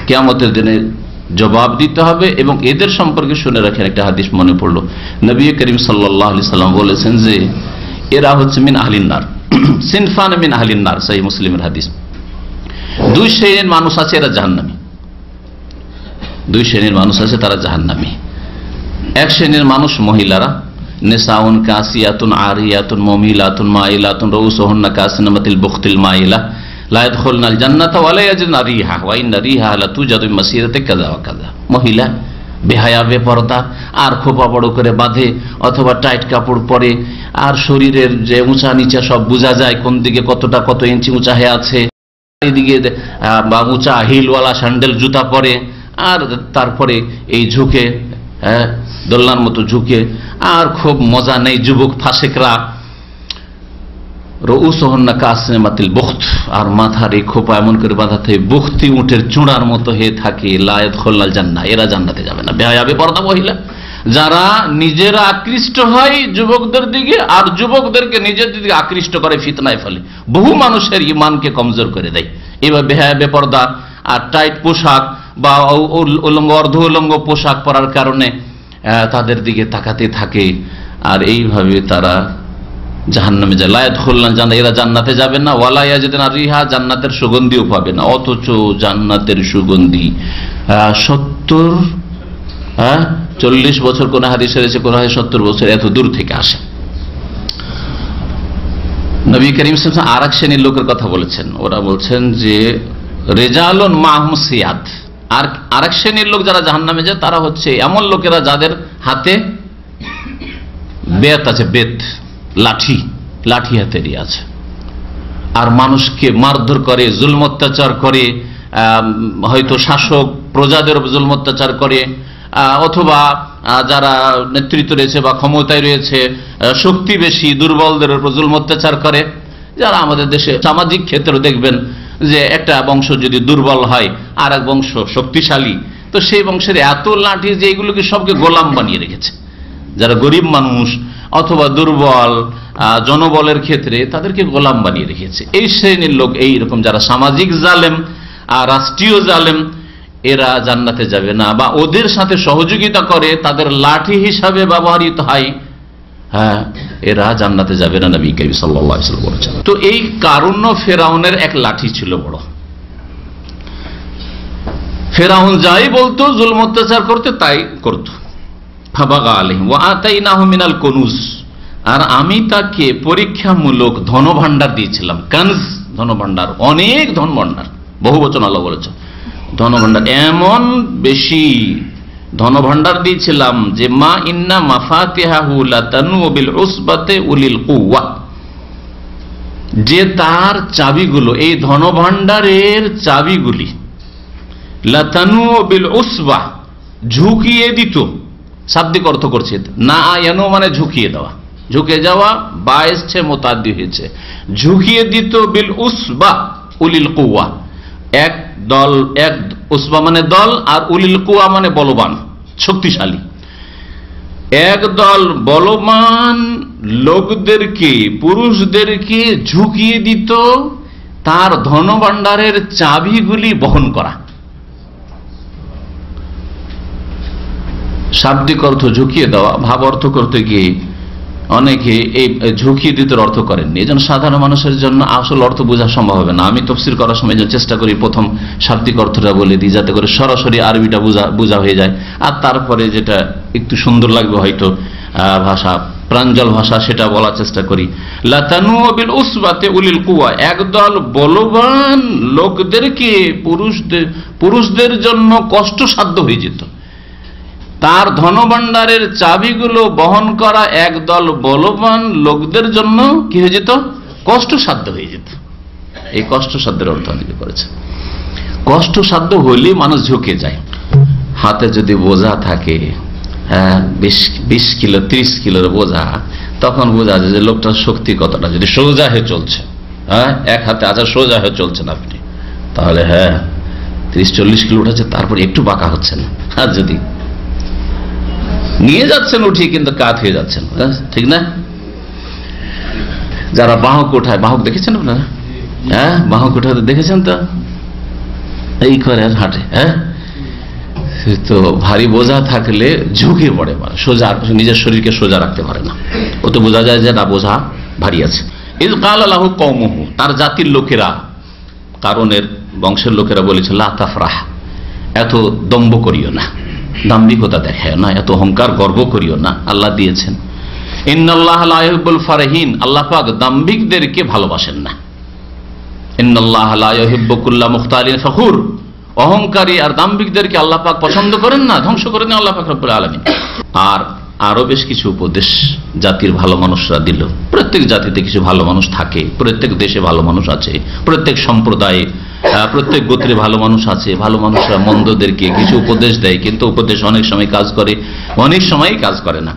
কিয়ামতের দিনে জবাব দিতে হবে। এবং এদের সম্পর্কে শুনে রাখেন, একটা হাদিস মনে পড়লো, নবী করিম সাল্লাল্লাহু আলাইহি সাল্লাম বলেছেন যে এরা হচ্ছে মিন আহলিন নার, সিনফান মিন আহলিন নার, সহিহ মুসলিমের হাদিস। 2 শ্রেণীর মানুষ আছে, এরা জাহান্নামী। 2 শ্রেণীর মানুষ আছে, তারা জাহান্নামী। এক শ্রেণীর মানুষ মহিলারা, নিসাউন কাসিয়াতুন আরিয়াতুন মুমিলাতুন মাইলাতুন রাউসুহুন্না কাসনামাতিল বুখতিল মাইলা লা ইয়াদখুলনাল জান্নাতা ওয়া লা ইয়াজিদুনা রিহা ওয়া ইন্না রিহা লা তুজাদু মিন মাসিরাতি কাযা ওয়া কাযা। মহিলা বেহায়া, বেপরদা, আর খোপা বড় করে বাঁধে অথবা টাইট কাপড় পরে, আর শরীরের যে উঁচা নিচা সব বোঝা যায়, কোন দিকে কতটা কত ইঞ্চি উঁচা হয়ে আছে, এদিকে বা উঁচা হিলওয়ালা স্যান্ডেল জুতা পরে, আর তারপরে এই ঝুঁকে, দোলনার মতো ঝুঁকে, আর খুব মজা নেই যুবক ফাসেকরা। রউসুহুন্না কাসনামাতিল বুখত, আর মাথার এই খোপা এমন করে বাঁধা থাকে বুখতি উটের চূড়ার মতো হয়ে থাকে। লা ইয়াদখুলনাল জান্নাহ, এরা জান্নাতে যাবে না। বেহায়া, বেপরদা মহিলা যারা নিজেরা আকৃষ্ট হয় যুবকদের দিকে, আর যুবকদেরকে নিজের দিকে আকৃষ্ট করে ফিতনায় ফেলে, বহু মানুষের ঈমানকে কমজোর করে দেয়। এবার বেহায়া, বেপরদা আর টাইট পোশাক বা উলঙ্গ, অর্ধ উলঙ্গ পোশাক পরার কারণে তাদের দিকে তাকাতে থাকে, আর এইভাবে তারা জাহান্নামে যায়। লা ইয়াদখুলনাল জান্নাহ, এরা জান্নাতে যাবে না। ওয়া লা ইয়াজিদুনা রিহা, জান্নাতের সুগন্ধিও পাবে না। অথচ জান্নাতের সুগন্ধি 40 বছর, কোন হাদিসে রয়েছে কোন হাদিসে 70 বছর, এত দূর থেকে আসে। নবী করিম সাল্লাল্লাহু আলাইহি ওয়াসাল্লাম আরেক শ্রেণীর লোকের কথা বলেছেন, ওরা বলছেন যে রিজালুন মাহুম সিয়াদ। আর আরেক শ্রেণীর লোক যারা জাহান্নামে যায় তারা হচ্ছে এমন লোকেরা যাদের হাতে বেত আছে, বেত, লাঠি, লাঠি হাতেরই আছে, আর মানুষকে মারধর করে, জুলম অত্যাচার করে, হয়তো শাসক প্রজাদের উপর জুলম অত্যাচার করে, অথবা যারা নেতৃত্ব রয়েছে বা ক্ষমতায় রয়েছে, শক্তি বেশি, দুর্বলদের উপর জুলম অত্যাচার করে। যারা আমাদের দেশে সামাজিক ক্ষেত্রে দেখবেন যে একটা বংশ যদি দুর্বল হয় আর এক বংশ শক্তিশালী, তো সেই বংশের এত লাঠি যে এগুলোকে সবকে গোলাম বানিয়ে রেখেছে। যারা গরিব মানুষ অথবা দুর্বল জনবলের ক্ষেত্রে তাদেরকে গোলাম বানিয়ে রেখেছে। এই শ্রেণীর লোক, এইরকম যারা সামাজিক জালেম আর রাষ্ট্রীয় জালেম, এরা জান্নাতে যাবে না, বা ওদের সাথে সহযোগিতা করে, তাদের লাঠি হিসাবে ব্যবহৃত হয়, হ্যাঁ, এরা জান্নাতে যাবে না, নবী করিম সাল্লাল্লাহু আলাইহি ওয়াসাল্লাম বলেছেন। তো এই কারুণ্য ফেরাউনের এক লাঠি ছিল বড়। ফেরাউন যাই বলতো, জুলম অত্যাচার করতে তাই করত। ফাবাগা আলাইহিম ওয়া আতাইনাহু মিনাল কুনুজ, আর আমি তাকে পরীক্ষামূলক ধনভাণ্ডার দিয়েছিলাম। কানজ, ধনভাণ্ডার, অনেক ধনভাণ্ডার, বহু বচন আল্লাহ বলেছে। ধনভাণ্ডার এমন বেশি ধনভাণ্ডার দিয়েছিলাম যে মা ইন্না মাফাতিহাহু লাতানু বিল উসবাতি উলিল কুওয়া, যে তার চাবিগুলো, এই ধনভাণ্ডারের চাবিগুলি, লাতানু বিল উসবা, ঝুঁকিয়ে দিত। শাব্দিক অর্থ করছে না আয়ানো, মানে ঝুঁকিয়ে দেওয়া, ঝুঁকে যাওয়া, বায়েসে মোতাদ্দি হয়েছে, ঝুঁকিয়ে দিত। বিল উসবা উলিল কুওয়া, এক দল, এক উসবা মানে দল, আর উলিল কুওয়া মানে বলবান, শক্তিশালী। এক দল বলবান লোকদেরকে, পুরুষদেরকে ঝুঁকিয়ে দিত তার ধনভাণ্ডারের চাবিগুলি বহন করা। শাব্দিক অর্থ ঝুঁকিয়ে দেওয়া, ভাব অর্থ করতে গিয়ে অনেকে এই ঝুঁকিয়ে দিতে অর্থ করেননি। এই জন্য সাধারণ মানুষের জন্য আসল অর্থ বোঝা সম্ভব হবে না। আমি তাফসীর করার সময় চেষ্টা করি প্রথম শাব্দিক অর্থটা বলে দিই, যাতে করে সরাসরি আরবিটা বোঝা হয়ে যায়, আর তারপরে যেটা একটু সুন্দর লাগবে হয়তো ভাষা, প্রাঞ্জল ভাষা, সেটা বলার চেষ্টা করি। লাতানু বিল উসবাতে উলিল কুওয়া, একদল বলবান লোকদেরকে, পুরুষদের জন্য কষ্টসাধ্য হয়ে যেত। তার ধনভাণ্ডারের চাবিগুলো বহন করা একদল বলবান লোকদের জন্য কি হয়ে যেত? কষ্টসাধ্য হয়ে যেত। এই কষ্টসাধ্যের অর্থ অনেকে করেছে। কষ্টসাধ্য হলে মানুষ ঝুঁকে যায়। হাতে যদি বোঝা থাকে, হ্যাঁ 20 কিলো 30 কিলোর বোঝা, তখন বোঝা যায় যে লোকটার শক্তি কতটা। যদি সোজা হয়ে চলছে, হ্যাঁ এক হাতে আচ্ছা সোজা হয়ে চলছেন আপনি, তাহলে হ্যাঁ 30-40 কিলো উঠেছে, তারপরে একটু বাঁকা হচ্ছেন। আর যদি নিয়ে যাচ্ছেন উঠিয়ে কিন্তু কাত হয়ে যাচ্ছেন, ঠিক না? যারা বাহক ওঠায়, বাহক দেখেছেন আপনারা? হ্যাঁ বাহক ওঠাতে দেখেছেন তো, এই করে আর হাঁটে। হ্যাঁ তো ভারী বোঝা থাকলে ঝুঁকে পড়ে, সোজা নিজের শরীরকে সোজা রাখতে পারে না, ও তো বোঝা যায় যে না বোঝা ভারী আছে। ইয ক্বালা লাহু কওমুহু, তার জাতির লোকেরা, কারণের বংশের লোকেরা বলেছে লা তাফরাহ, এত দম্ভ করিও না, দাম্ভিকতা দেখায় না, এত অহংকার গর্ব করিও না, আল্লাহ দিয়েছেন। ইন্নাল্লাহা লা ইউহিব্বুল ফারিহিন, আল্লাহ পাক দাম্ভিকদেরকে ভালোবাসেন না। ইন্নাল্লাহা লা ইউহিব্বু কুল্লা মুখতালিন ফখুর, অহংকারী আর দাম্ভিকদেরকে আল্লাহ পাক পছন্দ করেন না, ধ্বংস করে দেন আল্লাহ পাক রব্বুল আলামিন। আর আরো বেশ কিছু উপদেশ জাতির ভালো মানুষরা দিল। প্রত্যেক জাতিতে কিছু ভালো মানুষ থাকে, প্রত্যেক দেশে ভালো মানুষ আছে, প্রত্যেক সম্প্রদায়ে প্রত্যেক গোত্রে ভালো মানুষ আছে। ভালো মানুষরা মন্দদেরকে কিছু উপদেশ দেয়, কিন্তু উপদেশ অনেক সময় কাজ করে, অনেক সময় কাজ করে না।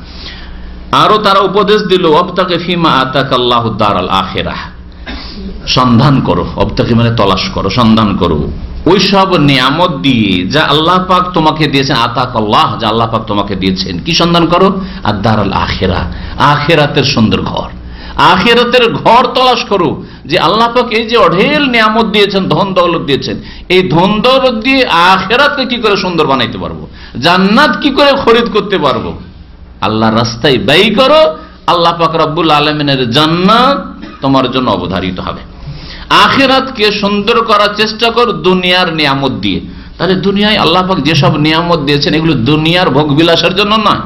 আরো তারা উপদেশ দিল ওয়াবতাগি ফিমা আতাকাল্লাহু দারাল আখিরাহ, সন্ধান করো, অবতাগি মানে তলাশ করো, সন্ধান করো ওই সব নিয়ামত দিয়ে যা আল্লাহ পাক তোমাকে দিয়েছেন, আতাকাল্লাহ যা আল্লাহ পাক তোমাকে দিয়েছেন, কি সন্ধান করো? আর দারাল আখিরাহ, আখিরাতের সুন্দর ঘর, আখিরাতের ঘর তলাশ করো। যে আল্লাহ পাক এই যে অঢেল নিয়ামত দিয়েছেন, ধন দৌলত দিয়েছেন, এই ধন দৌলত দিয়ে আখিরাতকে কি করে সুন্দর বানাইতে পারবো, জান্নাত কি করে খরিদ করতে পারবো, আল্লাহর রাস্তায় ব্যয় করো, আল্লাহ পাক রব্বুল আলামিনের জান্নাত তোমার জন্য অবধারিত হবে। আখিরাতকে সুন্দর করার চেষ্টা কর দুনিয়ার নিয়ামত দিয়ে। তাহলে দুনিয়ায় আল্লাহ পাক যেসব নিয়ামত দিয়েছেন এগুলো দুনিয়ার ভোগ বিলাসের জন্য নয়,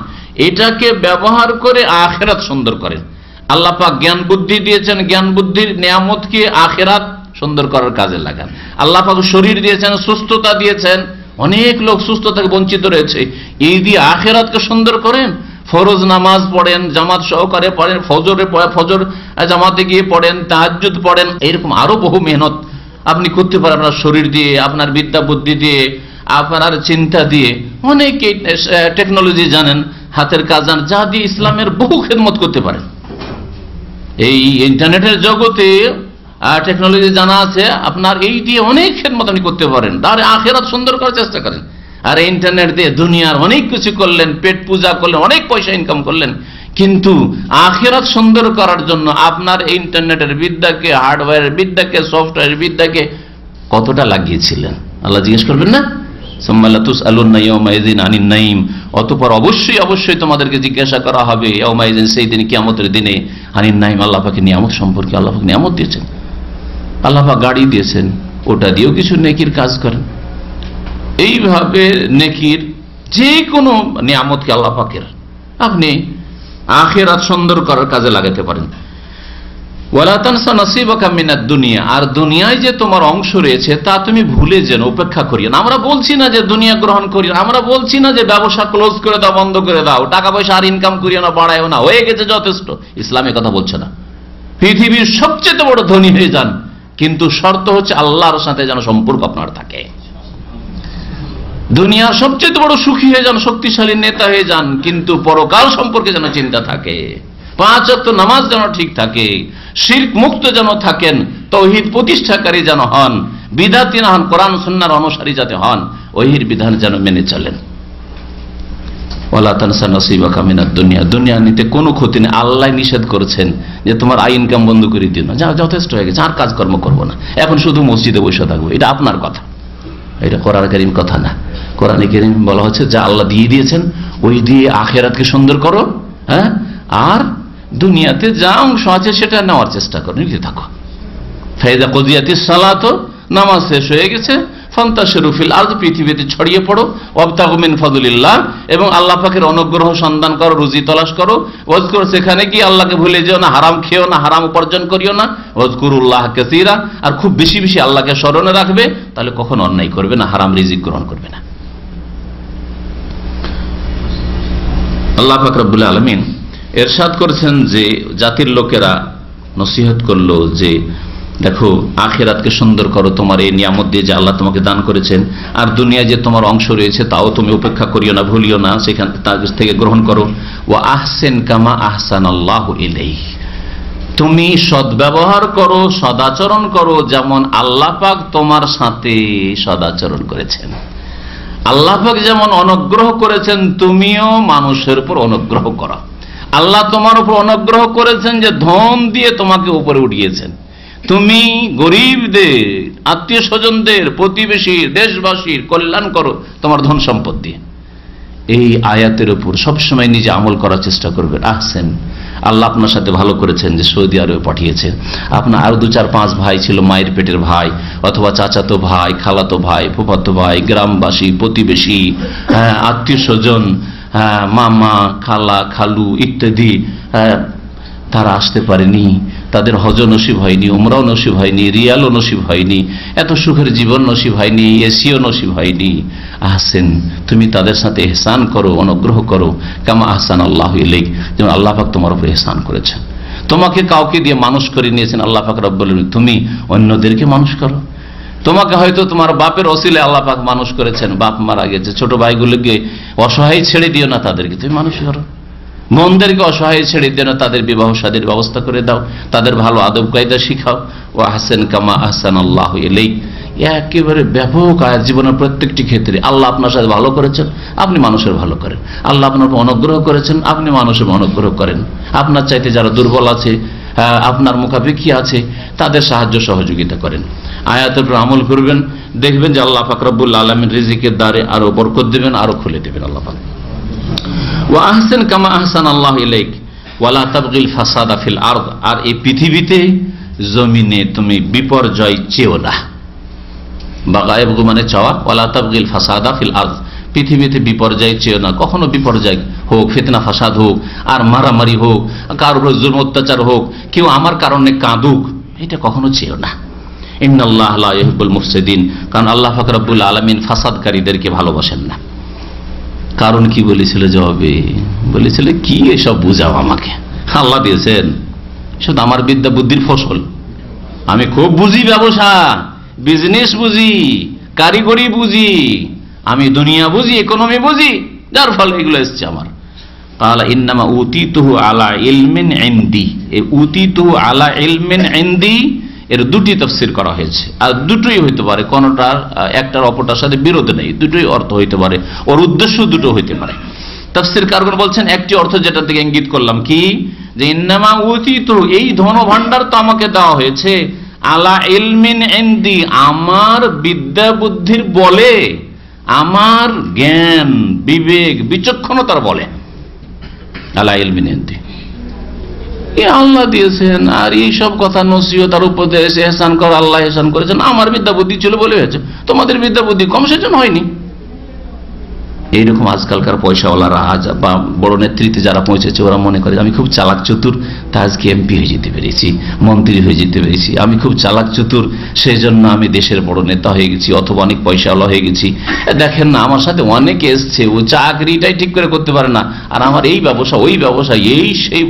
এটাকে ব্যবহার করে আখিরাত সুন্দর করেন। আল্লাহ পাক জ্ঞান বুদ্ধি দিয়েছেন, জ্ঞান বুদ্ধির নিয়ামতকে আখিরাত সুন্দর করার কাজে লাগান। আল্লাহ পাক শরীর দিয়েছেন, সুস্থতা দিয়েছেন, অনেক লোক সুস্থ থেকে বঞ্চিত রয়েছে, এই দিয়ে আখিরাতকে সুন্দর করেন। ফরজ নামাজ পড়েন, জামাত সহকারে পড়েন, ফজর জামাতে গিয়ে পড়েন, তাহাজ্জুদ পড়েন, এরকম আরো বহু মেহনত আপনি করতে পারেন আপনার শরীর দিয়ে, আপনার বিদ্যা বুদ্ধি দিয়ে, আপনার চিন্তা দিয়ে। অনেকে টেকনোলজি জানেন, হাতের কাজ জানেন, যা দিয়ে ইসলামের বহু খেদমত করতে পারেন। এই ইন্টারনেটের জগতে টেকনোলজি জানা আছে, আপনার এই দিয়ে অনেক খেদমত আপনি করতে পারেন। তাহলে আখিরাত সুন্দর করার চেষ্টা করেন। আর ইন্টারনেট দিয়ে দুনিয়ার অনেক কিছু করলেন, পেট পূজা করলেন, অনেক পয়সা ইনকাম করলেন, কিন্তু আখিরাত সুন্দর করার জন্য আপনার ইন্টারনেটের বিদ্যাকে, হার্ডওয়্যারের বিদ্যাকে, সফটওয়্যারের বিদ্যাকে কতটা লাগিয়েছিলেন আল্লাহ জিজ্ঞেস করবেন না? সুম্মা লাতুসআলুন্না ইয়াওমাইযিন আনিন নাঈম, অতঃপর অবশ্যই তোমাদেরকে জিজ্ঞাসা করা হবে ইয়াওমাইযিন, সেই দিন কিয়ামতের দিনে, আনিন নাঈম, আল্লাহ পাকের নিয়ামত সম্পর্কে। আল্লাহ পাক নিয়ামত দিয়েছেন, আল্লাহ পাক গাড়ি দিয়েছেন, ওটা দিয়েও কিছু নেকির কাজ করেন। এইভাবে নেকির যে কোনো নিয়ামতকে আল্লাহ পাকের আপনি আখিরাত সুন্দর করার কাজে লাগাতে পারেন। ওয়ালা তানসা নাসিবাকা মিনাদ দুনিয়া, আর দুনিয়ায় যে তোমার অংশ রয়েছে তা তুমি ভুলে যেন, উপেক্ষা করিও না। আমরা বলছি না যে দুনিয়া গ্রহণ করিও না, আমরা বলছি না যে ব্যবসা ক্লোজ করে দাও, বন্ধ করে দাও, টাকা পয়সা আর ইনকাম করিও না, বাড়ায়ও না, হয়ে গেছে যথেষ্ট। ইসলামের কথা বলছে না। পৃথিবীর সবচেয়ে বড় ধনী হয়ে যান, কিন্তু শর্ত হচ্ছে আল্লাহর সাথে যেন সম্পর্ক আপনার থাকে। দুনিয়ার সবচেয়ে বড় সুখী হয়ে যান, শক্তিশালী নেতা হয়ে যান, কিন্তু পরকাল সম্পর্কে যেন চিন্তা থাকে। 5 ওয়াক্ত নামাজ যেন ঠিক থাকে, শিরক মুক্ত যেন থাকেন, তাওহীদ প্রতিষ্ঠাকারী যেন হন, বিদআতি না হন, কোরআন সুন্নাহর অনুসারী যাতে হন, ওহির বিধান যেন মেনে চলেন। ওয়ালা তানসা নাসিবাকা মিনাদ দুনিয়া, দুনিয়া নিতে কোনো ক্ষতি নেই। আল্লাহ নিষেধ করেছেন যে তোমার আয় ইনকাম বন্ধ করে দিও না, যা যথেষ্ট হয়ে গেছে, আর কাজকর্ম করবো না, এখন শুধু মসজিদে বসে থাকবো। এটা আপনার কথা, এটা কোরআন কারীম কথা না। কোরআন কারীম বলা হচ্ছে যা আল্লাহ দিয়ে দিয়েছেন ওই দিয়ে আখিরাতকে সুন্দর করো, হ্যাঁ, আর দুনিয়াতে যা অংশ আছে সেটা নেওয়ার চেষ্টা করো, নিতে থাকো। ফাইদা কুদিয়াতিস সালাত, নামাজ শেষ হয়ে গেছে, ফান্তাশিরু ফিল আরদ, পৃথিবীতে ছড়িয়ে পড়ো, ওয়াবতাগু মিন ফাদলিল্লাহ, এবং আল্লাহ পাকের অনুগ্রহ সন্ধান করো, রুজি তলাশ করো। ওয়াজকুর, সেখানে গিয়ে আল্লাহকে ভুলে যেও না, হারাম খেও না, হারাম উপার্জন করিও না। ওয়াজকুরুল্লাহ কাসীরা, আর খুব বেশি বেশি আল্লাহকে স্মরণে রাখবে, তাহলে কখনো অন্যায় করবে না, হারাম রিজিক গ্রহণ করবে না। আল্লাহ পাক রব্বুল আলামিন এরশাদ করেছেন যে জাতির লোকেরা নসিহত করলো যে দেখো আখিরাতকে সুন্দর করো তোমার এই নিয়ামত দিয়ে যে আল্লাহ তোমাকে দান করেছেন, আর দুনিয়ায় যে তোমার অংশ রয়েছে তাও তুমি উপেক্ষা করিও না, ভুলিও না, সেখান থেকে গ্রহণ করো। ওয়া আহসিন কামা আহসানাল্লাহু ইলাইক, তুমি সদ্ব্যবহার করো, সদাচরণ করো যেমন আল্লাহ পাক তোমার সাথে সদাচরণ করেছেন। আল্লাহ পাক যেমন অনুগ্রহ করেছেন তুমিও মানুষের উপর অনুগ্রহ করো। আল্লাহ তোমার উপর অনুগ্রহ করেছেন যে ধন দিয়ে তোমাকে উপরে উঠিয়েছেন, তুমি গরিবদের, আত্মীয় স্বজনদের, প্রতিবেশীর, দেশবাসীর কল্যাণ করো তোমার ধন সম্পদ দিয়ে। এই আয়াতের উপর সবসময় নিজে আমল করার চেষ্টা করবেন। আহসেন, আল্লাহ আপনার সাথে ভালো করেছেন যে সৌদি আরবে পাঠিয়েছেন। আপনার আরো 2-4-5 ভাই ছিল, মায়ের পেটের ভাই অথবা চাচাতো ভাই, খালাতো ভাই, ফুফাতো ভাই, গ্রামবাসী, প্রতিবেশী, আত্মীয় স্বজন, মামা, খালা, খালু ইত্যাদি, তারা আসতে পারেনি, তাদের হজ নসিব হয়নি, উমরাও নসিব হয়নি, রিয়ালও নসিব হয়নি, এত সুখের জীবন নসিব হয়নি, এসিও নসিব হয়নি। আহসেন, তুমি তাদের সাথে ইহসান করো, অনুগ্রহ করো, কামা আহসান আল্লাহু ইলাইক, যেমন আল্লাহ পাক তোমার উপর ইহসান করেছেন। তোমাকে কাউকে দিয়ে মানুষ করে নিয়েছেন আল্লাহ পাক রব্বুল আলামিন, তুমি অন্যদেরকে মানুষ করো। তোমাকে হয়তো তোমার বাপের ওসিলে আল্লাহ পাক মানুষ করেছেন, বাপ মারা গেছে, ছোট ভাইগুলোকে অসহায় ছেড়ে দিও না, তাদেরকে তুমি মানুষ করো। মনদেরকে অসহায় ছেড়ে দিও না, তাদের বিবাহ শাদীর ব্যবস্থা করে দাও, তাদের ভালো আদব কায়দা শিখাও। ও আহসেন কামা আহসান আল্লাহু ইলাইক, একেবারে ব্যাপক আয়াত। জীবনের প্রত্যেকটি ক্ষেত্রে আল্লাহ আপনার সাথে ভালো করেছেন, আপনি মানুষের ভালো করেন। আল্লাহ আপনার অনুগ্রহ করেছেন, আপনি মানুষের অনুগ্রহ করেন। আপনার চাইতে যারা দুর্বল আছে, আপনার মুখাপেক্ষী আছে, তাদের সাহায্য সহযোগিতা করেন। আয়াতের উপর আমল করবেন, দেখবেন যে আল্লাহ পাক রব্বুল আলামিন রিজিকের দ্বারে আরো বরকত দেবেন, আরো খুলে দেবেন আল্লাহ পাক। ওয়া আহসিন কামা আহসান আল্লাহু ইলাইক ওয়ালা তাবগিল ফাসাদা ফিল আরদ, আর এই পৃথিবীতে জমিনে তুমি বিপর্যয় চেও না। বাগায়বগু মানে চাওয়া, ওয়ালা তাবগিল ফাসাদা ফিল আরদ, পৃথিবীতে বিপর্যয় চেও না। কখনো বিপর্যয় হোক, ফিতনা ফাসাদ হোক, আর মারামারি হোক, কারোর উপর জুলম অত্যাচার হোক, কেউ আমার কারণে কাঁদুক, এটা কখনো চেও না। ইন্নাল্লাহ লা ইউহিব্বুল মুফসিদিন, কারণ আল্লাহ পাক রব্বুল আলামিন ফাসাদকারীদেরকে ভালোবাসেন না। কারণ কি বলেছিল জবাবে? বলেছিল কি এসব বুঝাও আমাকে, আল্লাহ দিয়েছেন, শুধু আমার বিদ্যা বুদ্ধির ফসল, আমি খুব বুঝি, ব্যবসা বিজনেস বুঝি, কারিগরি বুঝি, আমি দুনিয়া বুঝি, ইকোনমি বুঝি, যার ফলে এগুলো এসছে আমার। ক্বালা ইন্নামা উতিতুহু আলা ইলমিন ইনদি, এই উতিতুহু আলা ইলমিন ইনদি এর দুটি তাফসীর করা হয়েছে, আর দুটোই হইতে পারে, কোনটার একটার অপরটার সাথে বিরোধ নেই, দুটোই অর্থ হইতে পারে, ওর উদ্দেশ্য দুটো হইতে পারে। তাফসীর কারগণ বলছেন একটি অর্থ যেটা থেকে ইঙ্গিত করলাম কি, যে ইন্নামা উতিতুহু, এই ধন ভাণ্ডার তো আমাকে দেওয়া হয়েছে, আলা ইলমিন ইনদি, আমার বিদ্যা বুদ্ধির বলে, আমার জ্ঞান বিবেক বিচক্ষণতার বলে, আলা ইলমিন ইনদি, আল্লাহ দিয়েছেন। আর এই সব কথা নসিহত আর উপদেশ, এহসান কর, আল্লাহ এহসান করেছেন, আমার বিদ্যা বুদ্ধি ছিল বলে হয়েছে, তোমাদের বিদ্যা বুদ্ধি কম সেজন্য হয়নি। এইরকম আজকালকার পয়সাওয়ালারা আজ বা বড় নেতৃত্বে যারা পৌঁছেছে, ওরা মনে করে আমি খুব চালাক চতুর, তা আজকে এমপি হয়ে যেতে পেরেছি, মন্ত্রী হয়ে যেতে পেরেছি, আমি খুব চালাক চতুর, সেই জন্য আমি দেশের বড় নেতা হয়ে গেছি, অথবা অনেক পয়সাওয়ালা হয়ে গেছি। দেখেন না, আমার সাথে অনেকে এসছে, ও চাকরিটাই ঠিক করে করতে পারে না, আর আমার এই ব্যবসা ওই ব্যবসা এই সেই,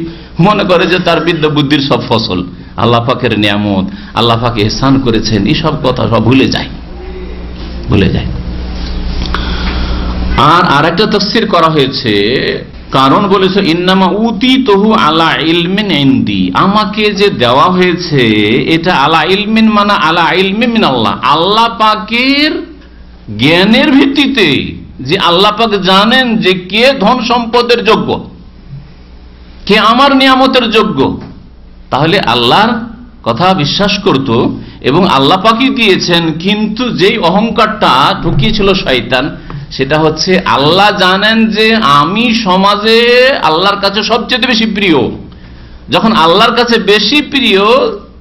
মনে করে যে তার বিদ্যা বুদ্ধির সব ফসল, আল্লাহ পাকের নিয়ামত, আল্লাহ পাক ইহসান করেছেন, এই সব কথা সব ভুলে যায়। আর আরেকটা তাফসীর করা হয়েছে, কারণ বলেছে ইন্নামা উতিতুহু আলা ইলমিন ইনদি, আমাকে যে দেওয়া হয়েছে এটা আলা ইলমিন মানে আলা ইলমিন মিন আল্লাহ, আল্লাহ পাকের জ্ঞানের ভিত্তিতে, যে আল্লাহ পাক জানেন যে কে ধন সম্পদের যোগ্য, কে আমার নিয়ামতের যোগ্য, তাহলে আল্লাহর কথা বিশ্বাস করত এবং আল্লাহ পাকই দিয়েছেন। কিন্তু যেই অহংকারটা ঢুকিয়েছিল শয়তান, সেটা হচ্ছে আল্লাহ জানেন যে আমি সমাজে আল্লাহর কাছে সবচেয়ে বেশি প্রিয়, যখন আল্লাহর কাছে বেশি প্রিয়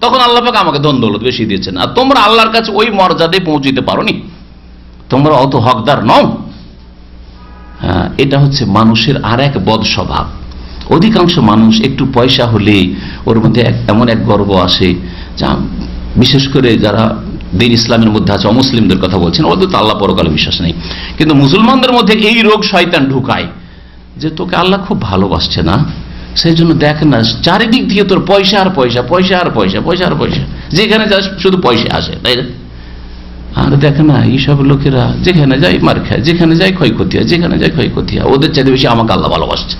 তখন আল্লাহ পাক আমাকে ধন দৌলত বেশি দিয়েছেন, আর তোমরা আল্লাহর কাছে ওই মর্যাদায় পৌঁছিতে পারোনি, তোমরা অত হকদার নও। এটা হচ্ছে মানুষের আর এক বদ স্বভাব। অধিকাংশ মানুষ একটু পয়সা হলে ওর মধ্যে এমন এক গর্ব আসে, যা বিশেষ করে যারা দিন ইসলামের মধ্যে আছে, অমুসলিমদের কথা বলছেন, ওদের তো আল্লাহ পরকালে বিশ্বাস নেই, কিন্তু মুসলমানদের মধ্যে এই রোগ শয়তান ঢুকায় যে তোকে আল্লাহ খুব ভালোবাসছে না, সেই জন্য দেখ না চারিদিক দিয়ে তোর পয়সা আর পয়সা, পয়সা আর পয়সা, পয়সা আর পয়সা, যেখানে যায় শুধু পয়সা আসে, তাই না? আর দেখে না এইসব লোকেরা যেখানে যায় মার খায়, যেখানে যায় ক্ষয়ক্ষতি হয়, যেখানে যায় ক্ষয়ক্ষতি হয়। ওদের চাইতে বেশি আমাকে আল্লাহ ভালোবাসছে।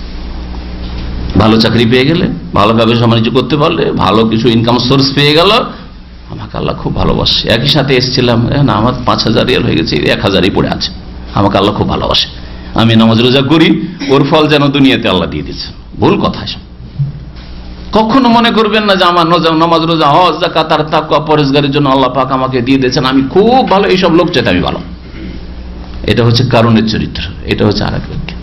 ভালো চাকরি পেয়ে গেলে, ভালো ব্যবসা বাণিজ্য করতে পারলে, ভালো কিছু ইনকাম সোর্স পেয়ে গেল, আমাকে আল্লাহ খুব ভালোবাসে। একই সাথে এসেছিলাম, না আমার 5,000 রিয়াল হয়ে গেছে, 1,000ই পড়ে আছে, আমাকে আল্লাহ খুব ভালোবাসে, আমি নামাজ রোজা করি, ওর ফল যেন দুনিয়াতে আল্লাহ দিয়ে দিচ্ছেন। ভুল কথা। কখনো মনে করবেন না যে আমার নামাজ রোজা হজ যাকাত আর তাকওয়া পরেজগারের জন্য আল্লাহ পাক আমাকে দিয়ে দিয়েছেন, আমি খুব ভালো, এইসব লোক চাইতে আমি ভালো। এটা হচ্ছে কারণের চরিত্র, এটা হচ্ছে আরেক ব্যাখ্যা।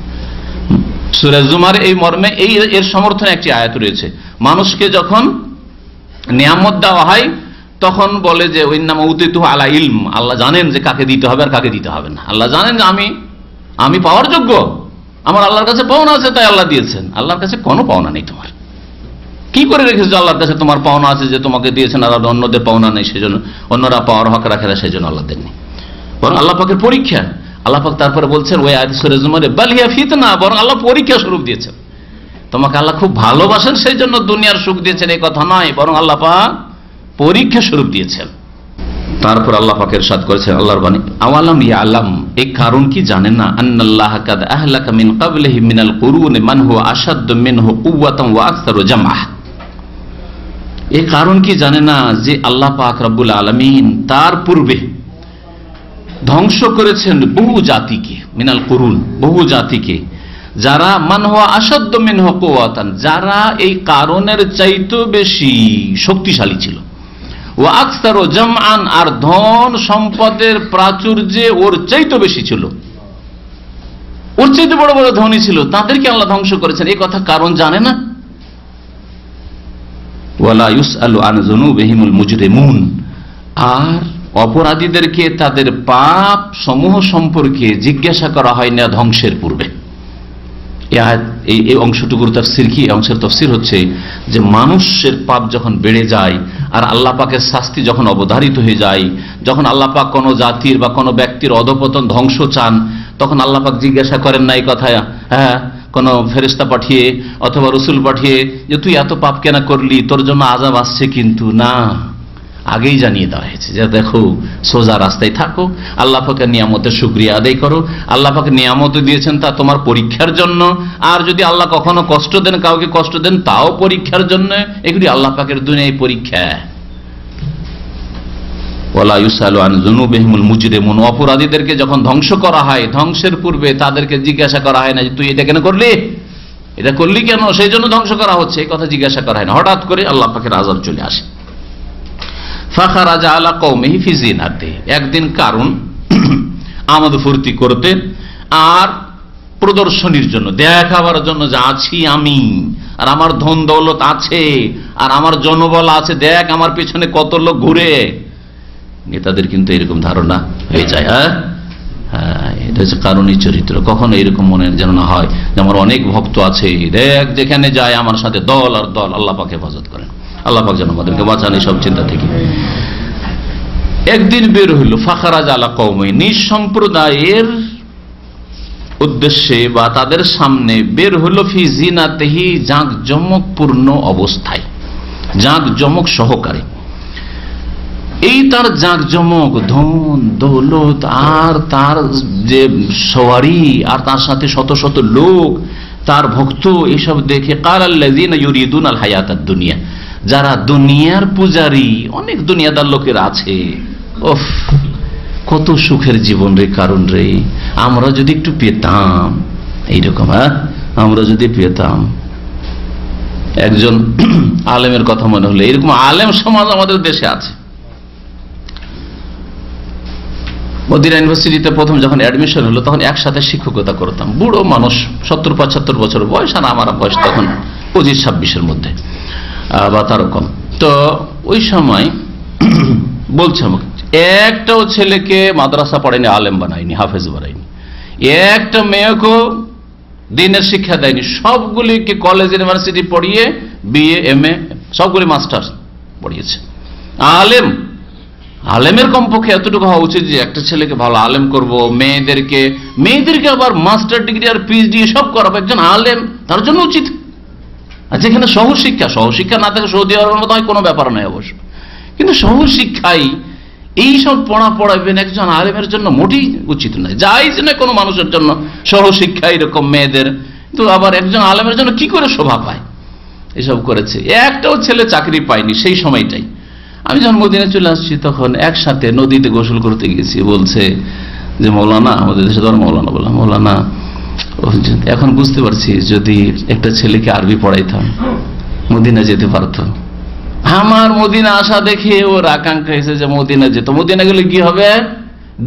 সূরা জুমার এই মর্মে এর সমর্থনে একটি আয়াত রয়েছে, মানুষকে যখন নিয়ামত দেওয়া হয় তখন বলে যে ওইন্নামা উতিতু আলা ইলম, আল্লাহ জানেন যে কাকে দিতে হবে আর কাকে দিতে হবে না। আল্লাহ জানেন যে আমি পাওয়ার যোগ্য, আমার আল্লাহর কাছে পাওনা আছে, তাই আল্লাহ দিয়েছেন। আল্লাহর কাছে কোনো পাওনা নেই। তোমার কি করে রেখেছো আল্লাহর কাছে তোমার পাওনা আছে যে তোমাকে দিয়েছেন, আর অন্যদের পাওনা নেই, সেজন্য অন্যরা পাওয়ার হক রাখে না, সেই জন্য আল্লাহ দেননি। বরং আল্লাহ পাকের পরীক্ষা। আল্লাহ পাক তারপরে বলছেন ওই আয়াত সূরা জুমারে, বাল হিয়া ফিতনা, বরং আল্লাহ পরীক্ষা স্বরূপ দিয়েছেন। তোমাকে আল্লাহ খুব ভালোবাসেন সেই জন্য দুনিয়ার সুখ দিয়েছেন এই কথা নয়, বরং আল্লাহ পাক পরীক্ষা স্বরূপ দিয়েছেন। তারপর আল্লাহ পাক ইরশাদ করেছেন আল্লাহর বাণী, আওয়ালাম ইয়ালাম, এই কারণ কি জানেন না, আন্নাল্লাহ কাদ আহলাকা মিন ক্বাবলিহি মিনাল কুরুনি মান হুয়া আশাদ্দু মিনহু কুওয়াতান ওয়া আকসারু জামআ। এই কারণ কি জানে না যে আল্লাহ পাক রব্বুল আলামিন তার পূর্বে ধ্বংস করেছেন বহু জাতিকে, মিনাল কুরুন, বহু জাতিকে, যারা মান হুয়া আশাদ্দু মিনহু কুওয়াতান, যারা এই কারণের চাইতে বেশি শক্তিশালী ছিল, ওয়া আকসারু জামআন, আর ধন সম্পদের প্রাচুর্যে ওর চাইতে বেশি ছিল, ওর চাইতে বড় বড় ধনী ছিল, তাদেরকে আল্লাহ ধ্বংস করেছেন। এই কথা কারণ জানে না। ওয়ালা ইউসআলু আন যুনুবিহিমুল মুজরিমুন, আর অপরাধীদেরকে তাদের পাপ সমূহ সম্পর্কে জিজ্ঞাসা করা হয় না ধ্বংসের পূর্বে। এই অংশটুকুর তাফসীর কি? অংশের তাফসীর হচ্ছে যে মানুষের পাপ যখন বেড়ে যায় আর আল্লাহ পাকের শাস্তি যখন অবধারিত হয়ে যায়, যখন আল্লাহ পাক কোনো জাতির বা কোনো ব্যক্তির অধপতন ধ্বংস চান, তখন আল্লাহ পাক জিজ্ঞাসা করেন না এই কথা, হ্যাঁ, কোন ফেরেশতা পাঠিয়ে অথবা রসুল পাঠিয়ে যে তুই এত পাপ কেন করলি, তোর জন্য আযাব আসছে, কিন্তু না, আগেই জানিয়ে দেওয়া হয়েছে যে দেখো সোজা রাস্তায় থাকো, আল্লাহ পাকের নিয়ামতের শুকরিয়া আদায় করো, আল্লাহ পাকের নিয়ামত দিয়েছেন তা তোমার পরীক্ষার জন্য, আর যদি আল্লাহ কখনো কষ্ট দেন, কাউকে কষ্ট দেন, তাও পরীক্ষার জন্য। এগুলি আল্লাহ পাকের দুনিয়ায় পরীক্ষা। ওয়ালা ইউসালু আন যুনুবিহিমুল মুজরিমুন, অপরাধীদেরকে যখন ধ্বংস করা হয়, ধ্বংসের পূর্বে তাদেরকে জিজ্ঞাসা করা হয় না যে তুই এটা কেন করলি, এটা করলি কেন, সেই জন্য ধ্বংস করা হচ্ছে, এই কথা জিজ্ঞাসা করা হয় না। হঠাৎ করে আল্লাহ পাকের আযাব চলে আসে। ফাখারাজা আলা কওমিহি ফি জিনাতি, একদিন কারণ আমোদ ফুর্তি করতে আর প্রদর্শনীর জন্য, দেখাবার জন্য যে আছি আমি, আর আমার ধন দৌলত আছে, আর আমার জনবল আছে, দেখ আমার পেছনে কত লোক ঘুরে। নেতাদের কিন্তু এরকম ধারণা হয়ে যায়। হ্যাঁ, এটা হচ্ছে কারণই চরিত্র। কখনো এরকম মনে যেন না হয় যে আমার অনেক ভক্ত আছে, দেখ যেখানে যায় আমার সাথে দল আর দল। আল্লাহ পাক হেফাজত করেন, আল্লাহ পাক যেন আমাদেরকে বাঁচান এই সব চিন্তা থেকে। একদিন বের হইল, ফাখারাজ আলা কওমি, নিজ সম্প্রদায়ের উদ্দেশ্যে বা তাদের সামনে বের হলো, ফি জিনাতিহি, জাঁকজমকপূর্ণ অবস্থায়, জাঁকজমক সহকারে। এই তার জাঁকজমক, ধন দৌলত, আর তার যে সওয়ারি, আর তার সাথে শত শত লোক, তার ভক্ত, এসব দেখে কালাল্লাযিনা ইউরিদুনাল হায়াতাদ দুনিয়া, যারা দুনিয়ার পূজারী, অনেক দুনিয়াদার লোকের আছে, ওফ কত সুখের জীবন রে, কারণ রে, আমরা যদি একটু পেতাম এইরকম, হ্যাঁ, আমরা যদি পেতাম। একজন আলেমের কথা মনে হলো, এরকম আলেম সমাজ আমাদের দেশে আছে। মদিনা ইউনিভার্সিটিতে প্রথম যখন অ্যাডমিশন হলো, তখন একসাথে শিক্ষকতা করতাম। বুড়ো মানুষ, 70-75 বছর বয়স, আর আমার বয়স তখন 25-26-এর মধ্যে বা তারও কম। তো ওই সময় বলছে আমাকে, একটাও ছেলেকে মাদ্রাসা পড়ায়নি, আলেম বানায়নি, হাফেজ বানায়নি, একটা মেয়েকেও দিনের শিক্ষা দেয়নি, সবগুলিকে কলেজ ইউনিভার্সিটি পড়িয়ে বিএ এমএ সবগুলি মাস্টার্স পড়িয়েছে। আলেমের কমপক্ষে এতটুকু হওয়া উচিত যে একটা ছেলেকে ভালো আলেম করব, মেয়েদেরকে আবার মাস্টার ডিগ্রি আর পিএইচডি সব করাবো, একজন আলেম তার জন্য উচিত। আর যেখানে সহশিক্ষা না থাকে, সৌদি আরবের মতো হয় কোনো ব্যাপার নয় অবশ্য, কিন্তু শহর শিক্ষায় এই সব পড়াবেন একজন আলেমের জন্য মোটেই উচিত নয়, জায়েজ নয় কোনো মানুষের জন্য সহশিক্ষা এরকম মেয়েদের। তো আবার একজন আলেমের জন্য কি করে শোভা পায়? এসব করেছে। একটাও ছেলে চাকরি পায়নি সেই সময়টাই। আমি যখন মদিনায় চলে আসছি তখন একসাথে নদীতে গোসল করতে গেছি। বলছে যে মৌলানা, আমাদের দেশে ধর মৌলানা, বললাম মৌলানা এখন বুঝতে পারছি যদি একটা ছেলেকে আরবি পড়াইতাম মদিনা যেতে পারতো। আমার মদিনা আসা দেখে ওর আকাঙ্ক্ষা এসে যে মদিনা যেত। মদিনা গেলে কি হবে?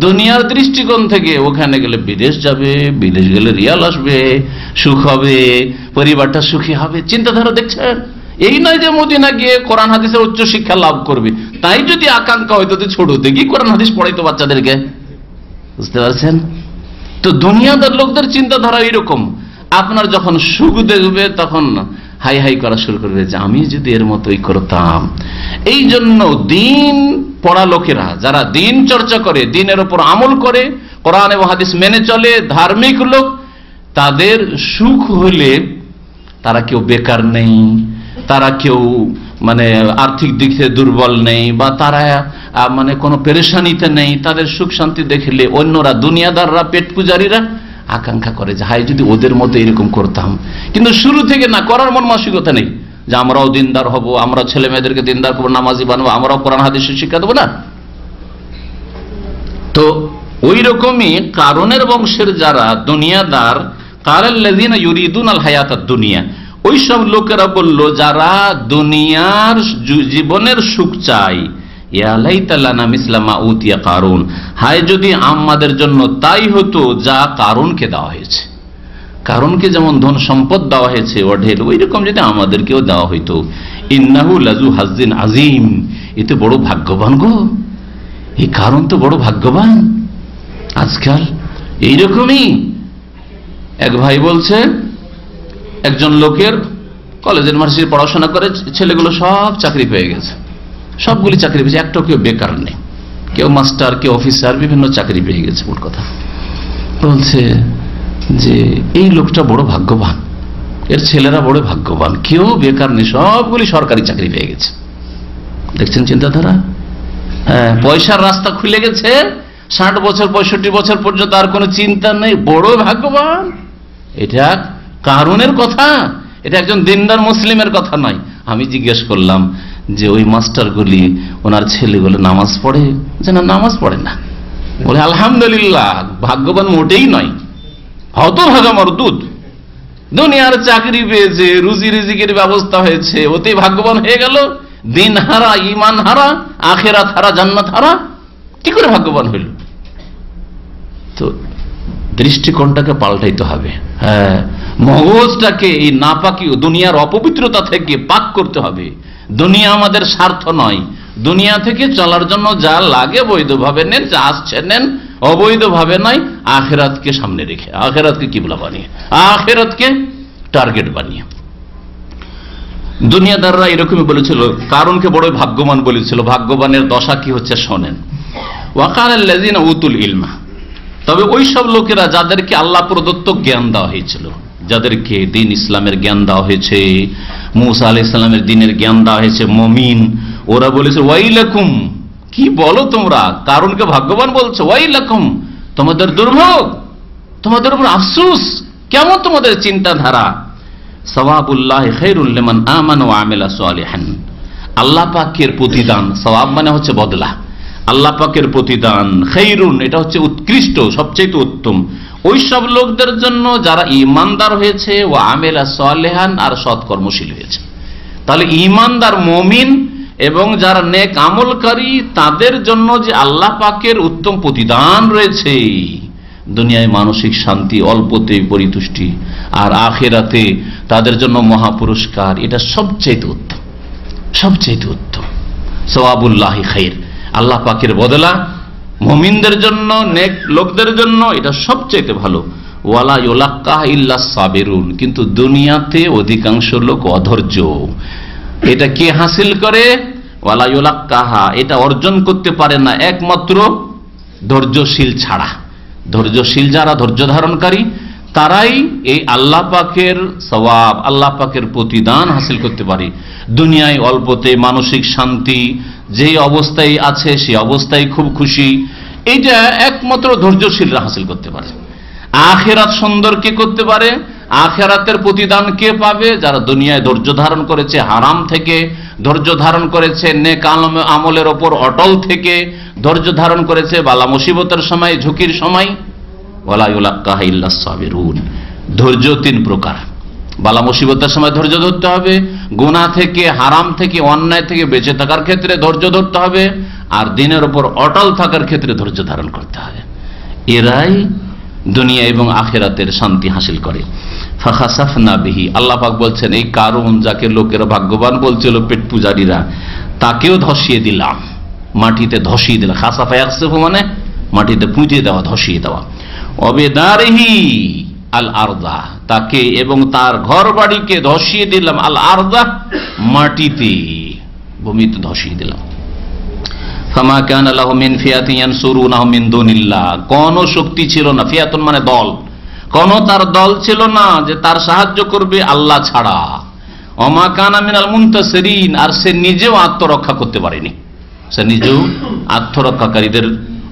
দুনিয়ার দৃষ্টিকোণ থেকে ওখানে গেলে বিদেশ যাবে, বিদেশ গেলে রিয়াল আসবে, সুখ হবে, পরিবারটা সুখী হবে। চিন্তাধারা দেখছেন? এই নয় যে মদিনা গিয়ে কোরআন হাদিসের উচ্চ শিক্ষা লাভ করবে। তাই যদি আকাঙ্ক্ষা হয়তো ছোট থেকে কোরআন হাদিস পড়াইতো বাচ্চাদেরকে। বুঝতে পারছেন তো? দুনিয়াদার লোকদের চিন্তাধারা এরকম। আপনার যখন সুখ দেখবে তখন হাই হাই করা শুরু করবে যে আমি যদি এর মতোই করতাম। এই জন্য দিন পড়া লোকেরা যারা দিন চর্চা করে, দিনের উপর আমল করে, কোরআন এবং হাদিস মেনে চলে, ধার্মিক লোক, তাদের সুখ হলে তারা কেউ বেকার নেই, তারা কেউ মানে আর্থিক দিক থেকে দুর্বল নেই, বা তারা মানে কোনো পেরেশানিতে নেই। তাদের সুখ শান্তি দেখলে অন্যরা, দুনিয়াদাররা, পেট পূজারীরা আকাঙ্ক্ষা করে যে হাই যদি ওদের মতো এরকম করতাম। কিন্তু শুরু থেকে না করার মন মানসিকতা নেই যে আমরাও দিনদার হব, আমরা ছেলে মেয়েদেরকে দিনদার করবো, নামাজি বানবো, আমরাও কোরআন হাদিসের শিক্ষা দেবো না। তো ওই রকমই কারণের বংশের যারা দুনিয়াদার, কালাল্লাযিনা ইউরিদুনাল হায়াতাদ দুনিয়া, ওই সব লোকেরা বলল যারা দুনিয়ার জীবনের সুখ চায়, ইয়া লাইতা লানা মিসলা মা উতিয়া কারুন, হায় যদি আমাদের জন্য তাই হতো যা কারুনকে দেওয়া হয়েছে। কারুনকে যেমন ধন সম্পদ দেওয়া হয়েছে অঢেল, ওই রকম যদি আমাদেরকেও দেওয়া হইতো। ইন্নাহু লাযু হাজ্জিন আযীম, এতে বড় ভাগ্যবান গো, এই কারুন তো বড় ভাগ্যবান। আজকাল এইরকমই এক ভাই বলছে একজন লোকের কলেজ ইউনিভার্সিটির পড়াশোনা করে ছেলেগুলো সব চাকরি পেয়ে গেছে, সবগুলি চাকরি পেয়েছে, একটাও কেউ বেকার নেই, কেউ মাস্টার, কেউ অফিসার, বিভিন্ন চাকরি পেয়ে গেছে। মোট কথা বলছে যে এই লোকটা বড় ভাগ্যবান, এর ছেলেরা বড় ভাগ্যবান, কেউ বেকার নেই, সবগুলি সরকারি চাকরি পেয়ে গেছে। দেখছেন চিন্তাধারা? হ্যাঁ, পয়সার রাস্তা খুলে গেছে, 60 বছর 65 বছর পর্যন্ত আর কোনো চিন্তা নেই, বড় ভাগ্যবান। এটা কারুনের কথা, এটা একজন দিনদার মুসলিমের কথা নয়। আমি জিজ্ঞেস করলাম যে ওই মাস্টারগুলি, ওনার ছেলেগুলো নামাজ পড়ে? যে না, নামাজ পড়ে না। বলে আলহামদুলিল্লাহ, ভাগ্যবান মোটেই নয়, হতভাগা মরদুদ। দুনিয়ার চাকরি পেয়েছে, রুজি রিজিকের ব্যবস্থা হয়েছে, ওতে ভাগ্যবান হয়ে গেল। দিন হারা, ইমান হারা, আখেরাত হারা, জান্নাত হারা, কি করে ভাগ্যবান হইল? তো দৃষ্টিকোণটাকে পাল্টাইতে হবে। হ্যাঁ, মগজটাকে এই নাপাকি দুনিয়ার অপবিত্রতা থেকে পাক করতে হবে। দুনিয়া আমাদের স্বার্থ নয়, দুনিয়া থেকে চলার জন্য যা লাগে বৈধভাবে নেন, যা আসছে নেন, অবৈধভাবে নয়। আখেরাতকে সামনে রেখে, আখেরাতকে কিবলা বানিয়ে, আখেরাতকে টার্গেট বানিয়ে। দুনিয়াদাররা এরকমই বলেছিল, কারণকে বড় ভাগ্যবান বলেছিল। ভাগ্যবানের দশা কি হচ্ছে শোনেন। ওয়াকালাল্লাযিনা উতুল ইলমা, তবে ওই সব লোকেরা যাদেরকে আল্লাহ প্রদত্ত জ্ঞান দেওয়া হয়েছিল, যাদেরকে দিন ইসলামের জ্ঞান দেওয়া হয়েছে, মুসা আলাইহিস সালামের দিনের জ্ঞান দেওয়া হয়েছে, মুমিন, ওরা বলেছে ওয়াইলাকুম, কি বলো তোমরা, কারণকে ভাগ্যবান বলছো, ওয়াইলাকুম, তোমাদের দুর্ভোগ, তোমাদের উপর আফসোস, কেমন তোমাদের চিন্তাধারা। সওয়াবুল্লাহি খায়রুল লিমান আমানা ওয়া আমিলা সালিহান, আল্লাহ পাকের প্রতিদান, সওয়াব মানে হচ্ছে বদলা, আল্লাহ পাকের প্রতিদান, খায়রুন এটা হচ্ছে উৎকৃষ্ট, সবচেয়ে উত্তম ওই সব লোকদের জন্য যারা ঈমানদার হয়েছে, ও আমিলা সালিহান, আর সৎকর্মশীল হয়েছে। তাহলে ঈমানদার মুমিন এবং যারা নেক আমলকারী, তাদের জন্য যে আল্লাহ পাকের উত্তম প্রতিদান রয়েছে, দুনিয়ায় মানসিক শান্তি, অল্পতেই পরিতুষ্টি, আর আখিরাতে তাদের জন্য মহাপুরস্কার, এটা সবচেয়ে উত্তম, সবচেয়ে উত্তম। সওয়াবুল্লাহি খায়র, আল্লাহ পাকের বদলা মুমিনদের জন্য, নেক লোকদের জন্য এটা সবচেয়ে ভালো। ওয়ালা ইউলাক্কাহা ইল্লাস সাবিরুন, কিন্তু দুনিয়াতে অধিকাংশ লোক অধৈর্য। এটা কে হাসিল করে? ওয়ালা ইউলাক্কাহা, এটা অর্জন করতে পারে না একমাত্র ধৈর্যশীল ছাড়া। ধৈর্যশীল যারা, ধৈর্য ধারণকারী, তারাই এই আল্লাহ পাকের সওয়াব, আল্লাহ পাকের প্রতিদান হাসিল করতে পারে। দুনিয়ায় অল্পতে মানসিক শান্তি, যে অবস্থায় আছে সেই অবস্থায় খুব খুশি, এইটা একমাত্র ধৈর্যশীলরা হাসিল করতে পারে। আখিরাত সুন্দর কে করতে পারে? আখিরাতের প্রতিদান কে পাবে? যারা দুনিয়ায় ধৈর্য ধারণ করেছে, হারাম থেকে ধৈর্য ধারণ করেছে, নেক আমলের ওপর অটল থেকে ধৈর্য ধারণ করেছে, বালা মুসিবতের সময়, ঝুঁকির সময়। ওয়ালা ইউলাক্কাহা ইল্লাস সাবিরুন। ধৈর্য তিন প্রকার। বালা মুসিবতের সময় ধৈর্য ধরতে হবে, গুনাহ থেকে, হারাম থেকে, অন্যায় থেকে বেঁচে থাকার ক্ষেত্রে ধৈর্য ধরতে হবে, আর দিনের উপর অটল থাকার ক্ষেত্রে ধৈর্য ধারণ করতে হবে। এরাই দুনিয়া এবং আখিরাতের শান্তি হাসিল করে। ফাখাসাফনা বিহি, আল্লাহ পাক বলছেন এই কারুন, যাকে লোকেরা ভাগ্যবান বলছিল, পেট পূজারীরা, তাকেও ধসিয়ে দিলাম, মাটিতে ধসিয়ে দিলাম। খাসাফা ইয়াখসিফু মানে মাটিতে পুঁতে দেওয়া, ধসিয়ে দেওয়া। অবেদারিহি আল আরদা, তাকে এবং তার ঘর বাড়িকে ধসিয়ে দিলাম, আল আরদা মাটিতে, ভূমিতে ধসিয়ে দিলাম। ফামা কানা লাহু মিন ফিয়াতিন ইয়ানসুরুনাহু মিন দুনিল্লাহ, কোন শক্তি ছিল না, ফিয়াতুন মানে দল, কোন তার দল ছিল না যে তার সাহায্য করবে আল্লাহ ছাড়া। ওমা কানা মিনাল মুনতাসিরিন, আর সে নিজেও আত্মরক্ষা করতে পারেনি, সে নিজেও আত্মরক্ষাকারীদের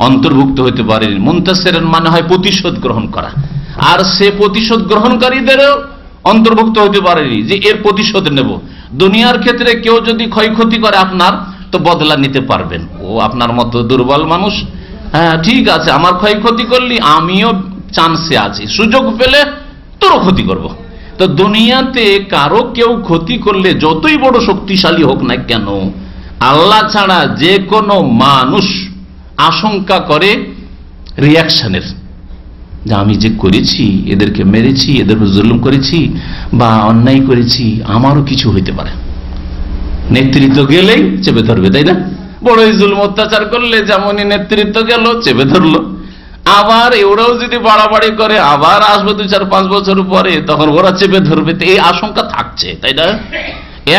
অন্তর্ভুক্ত হতে পারেনি। মুনতাসির মানে হয় প্রতিশোধ গ্রহণ করা, আর সে প্রতিশোধ গ্রহণকারীদেরও অন্তর্ভুক্ত হতে পারেনি যে এর প্রতিশোধ নেব। দুনিয়ার ক্ষেত্রে কেউ যদি ক্ষয়ক্ষতি করে আপনার, তো বদলা নিতে পারবেন। ও আপনার মতো দুর্বল মানুষ, হ্যাঁ ঠিক আছে, আমার ক্ষয়ক্ষতি করলি, আমিও চান্সে আছি, সুযোগ পেলে তোরও ক্ষতি করব। তো দুনিয়াতে কারো কেউ ক্ষতি করলে, যতই বড় শক্তিশালী হোক না কেন, আল্লাহ ছাড়া যে কোনো মানুষ আশঙ্কা করে রিয়াকশনের, যে আমি যে করেছি, এদেরকে মেরেছি, এদের জুলুম করেছি বা অন্যায় করেছি, আমারও কিছু হইতে পারে। নেতৃত্ব গেলেই চেপে ধরবে, তাই না? বড়ই জুলুম অত্যাচার করলে যেমনই নেতৃত্ব গেল, চেপে ধরলো। আবার ওরাও যদি বাড়াবাড়ি করে, আবার আসবে 2-4-5 বছর পরে, তখন ওরা চেপে ধরবে। তো এই আশঙ্কা থাকছে, তাই না?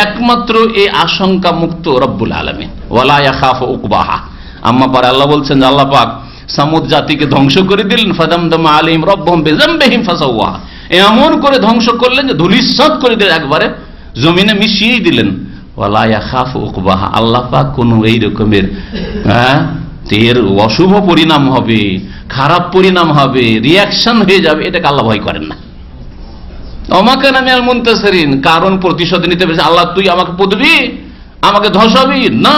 একমাত্র এই আশঙ্কা মুক্ত রব্বুল আলামিন। ওয়ালা ইয়াখাফু উকবাহা। আম্মা পারে আল্লাহ বলছেন যে আল্লাহ পাক সামুদ জাতিকে ধ্বংস করে দিলেন, ফাদামদামা আলাইহিম রাব্বুহুম বিযামবিহিম ফাসাওয়া, এমন করে ধ্বংস করলেন যে ধূলিসাৎ করে দিলেন, একবারে জমিনে মিশিয়েই দিলেন। ওয়ালা ইয়াখাফু উকবাহা, আল্লাহ পাক কোন এই রকমের এর অশুভ পরিণাম হবে, খারাপ পরিণাম হবে, রিয়াকশন হয়ে যাবে, এটাকে আল্লাহ ভয় করেন না। ওমা কানা মিনাল মুনতাসিরিন, কারণ প্রতিশোধ নিতে পেরেছে, আল্লাহ তুই আমাকে পদবি, আমাকে ধসাবি না,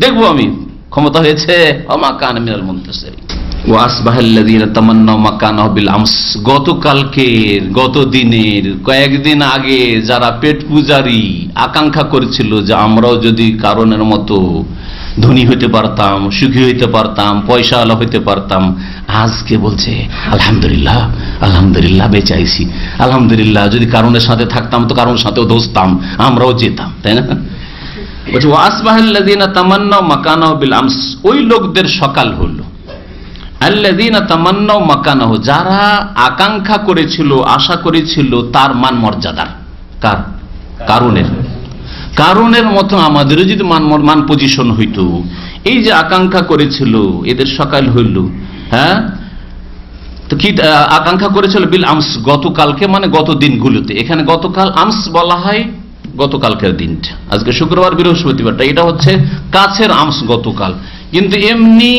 দেখবো আমি, ক্ষমতা হয়েছে। ওমা কানা মিনাল মুনতাসিরিন। ওয়া আসবাহাল্লাযীনা তামান্নাউ মাকানাহু বিল আমস, গতকালকের, গত দিনের, কয়েকদিন আগে যারা পেট পূজারি আকাঙ্ক্ষা করেছিল যে আমরাও যদি কারণের মতো ধনী হইতে পারতাম, সুখী হইতে পারতাম, পয়সাওয়ালা হইতে পারতাম, আজকে বলছে আলহামদুলিল্লাহ, আলহামদুলিল্লাহ বেঁচে আইছি, আলহামদুলিল্লাহ, যদি কারণের সাথে থাকতাম তো কারণের সাথেও দোস্তাম, আমরাও যেতাম, তাই না? বলছে ওয়া আসবাহাল্লাযীনা তামান্নাউ মাকানাহু বিল আমস, ওই লোকদের সকাল হলো, আল্লাযীনা তামান্নাউ মাকানাহু, যারা আকাঙ্ক্ষা করেছিল, আশা করেছিল তার মান মর্যাদার, কার? কারণের মতো আমাদেরও যদি মান পজিশন হইতো, এই যে আকাঙ্ক্ষা করেছিল, এদের সকাল হইল। হ্যাঁ, তো কি আকাঙ্ক্ষা করেছিল? বিল আমস, গতকালকে মানে গত দিনগুলোতে। এখানে গতকাল আমস বলা হয় গতকালকের দিনটা, আজকে শুক্রবার, বৃহস্পতিবারটা, এটা হচ্ছে কাছের আমস, গতকাল। কিন্তু এমনি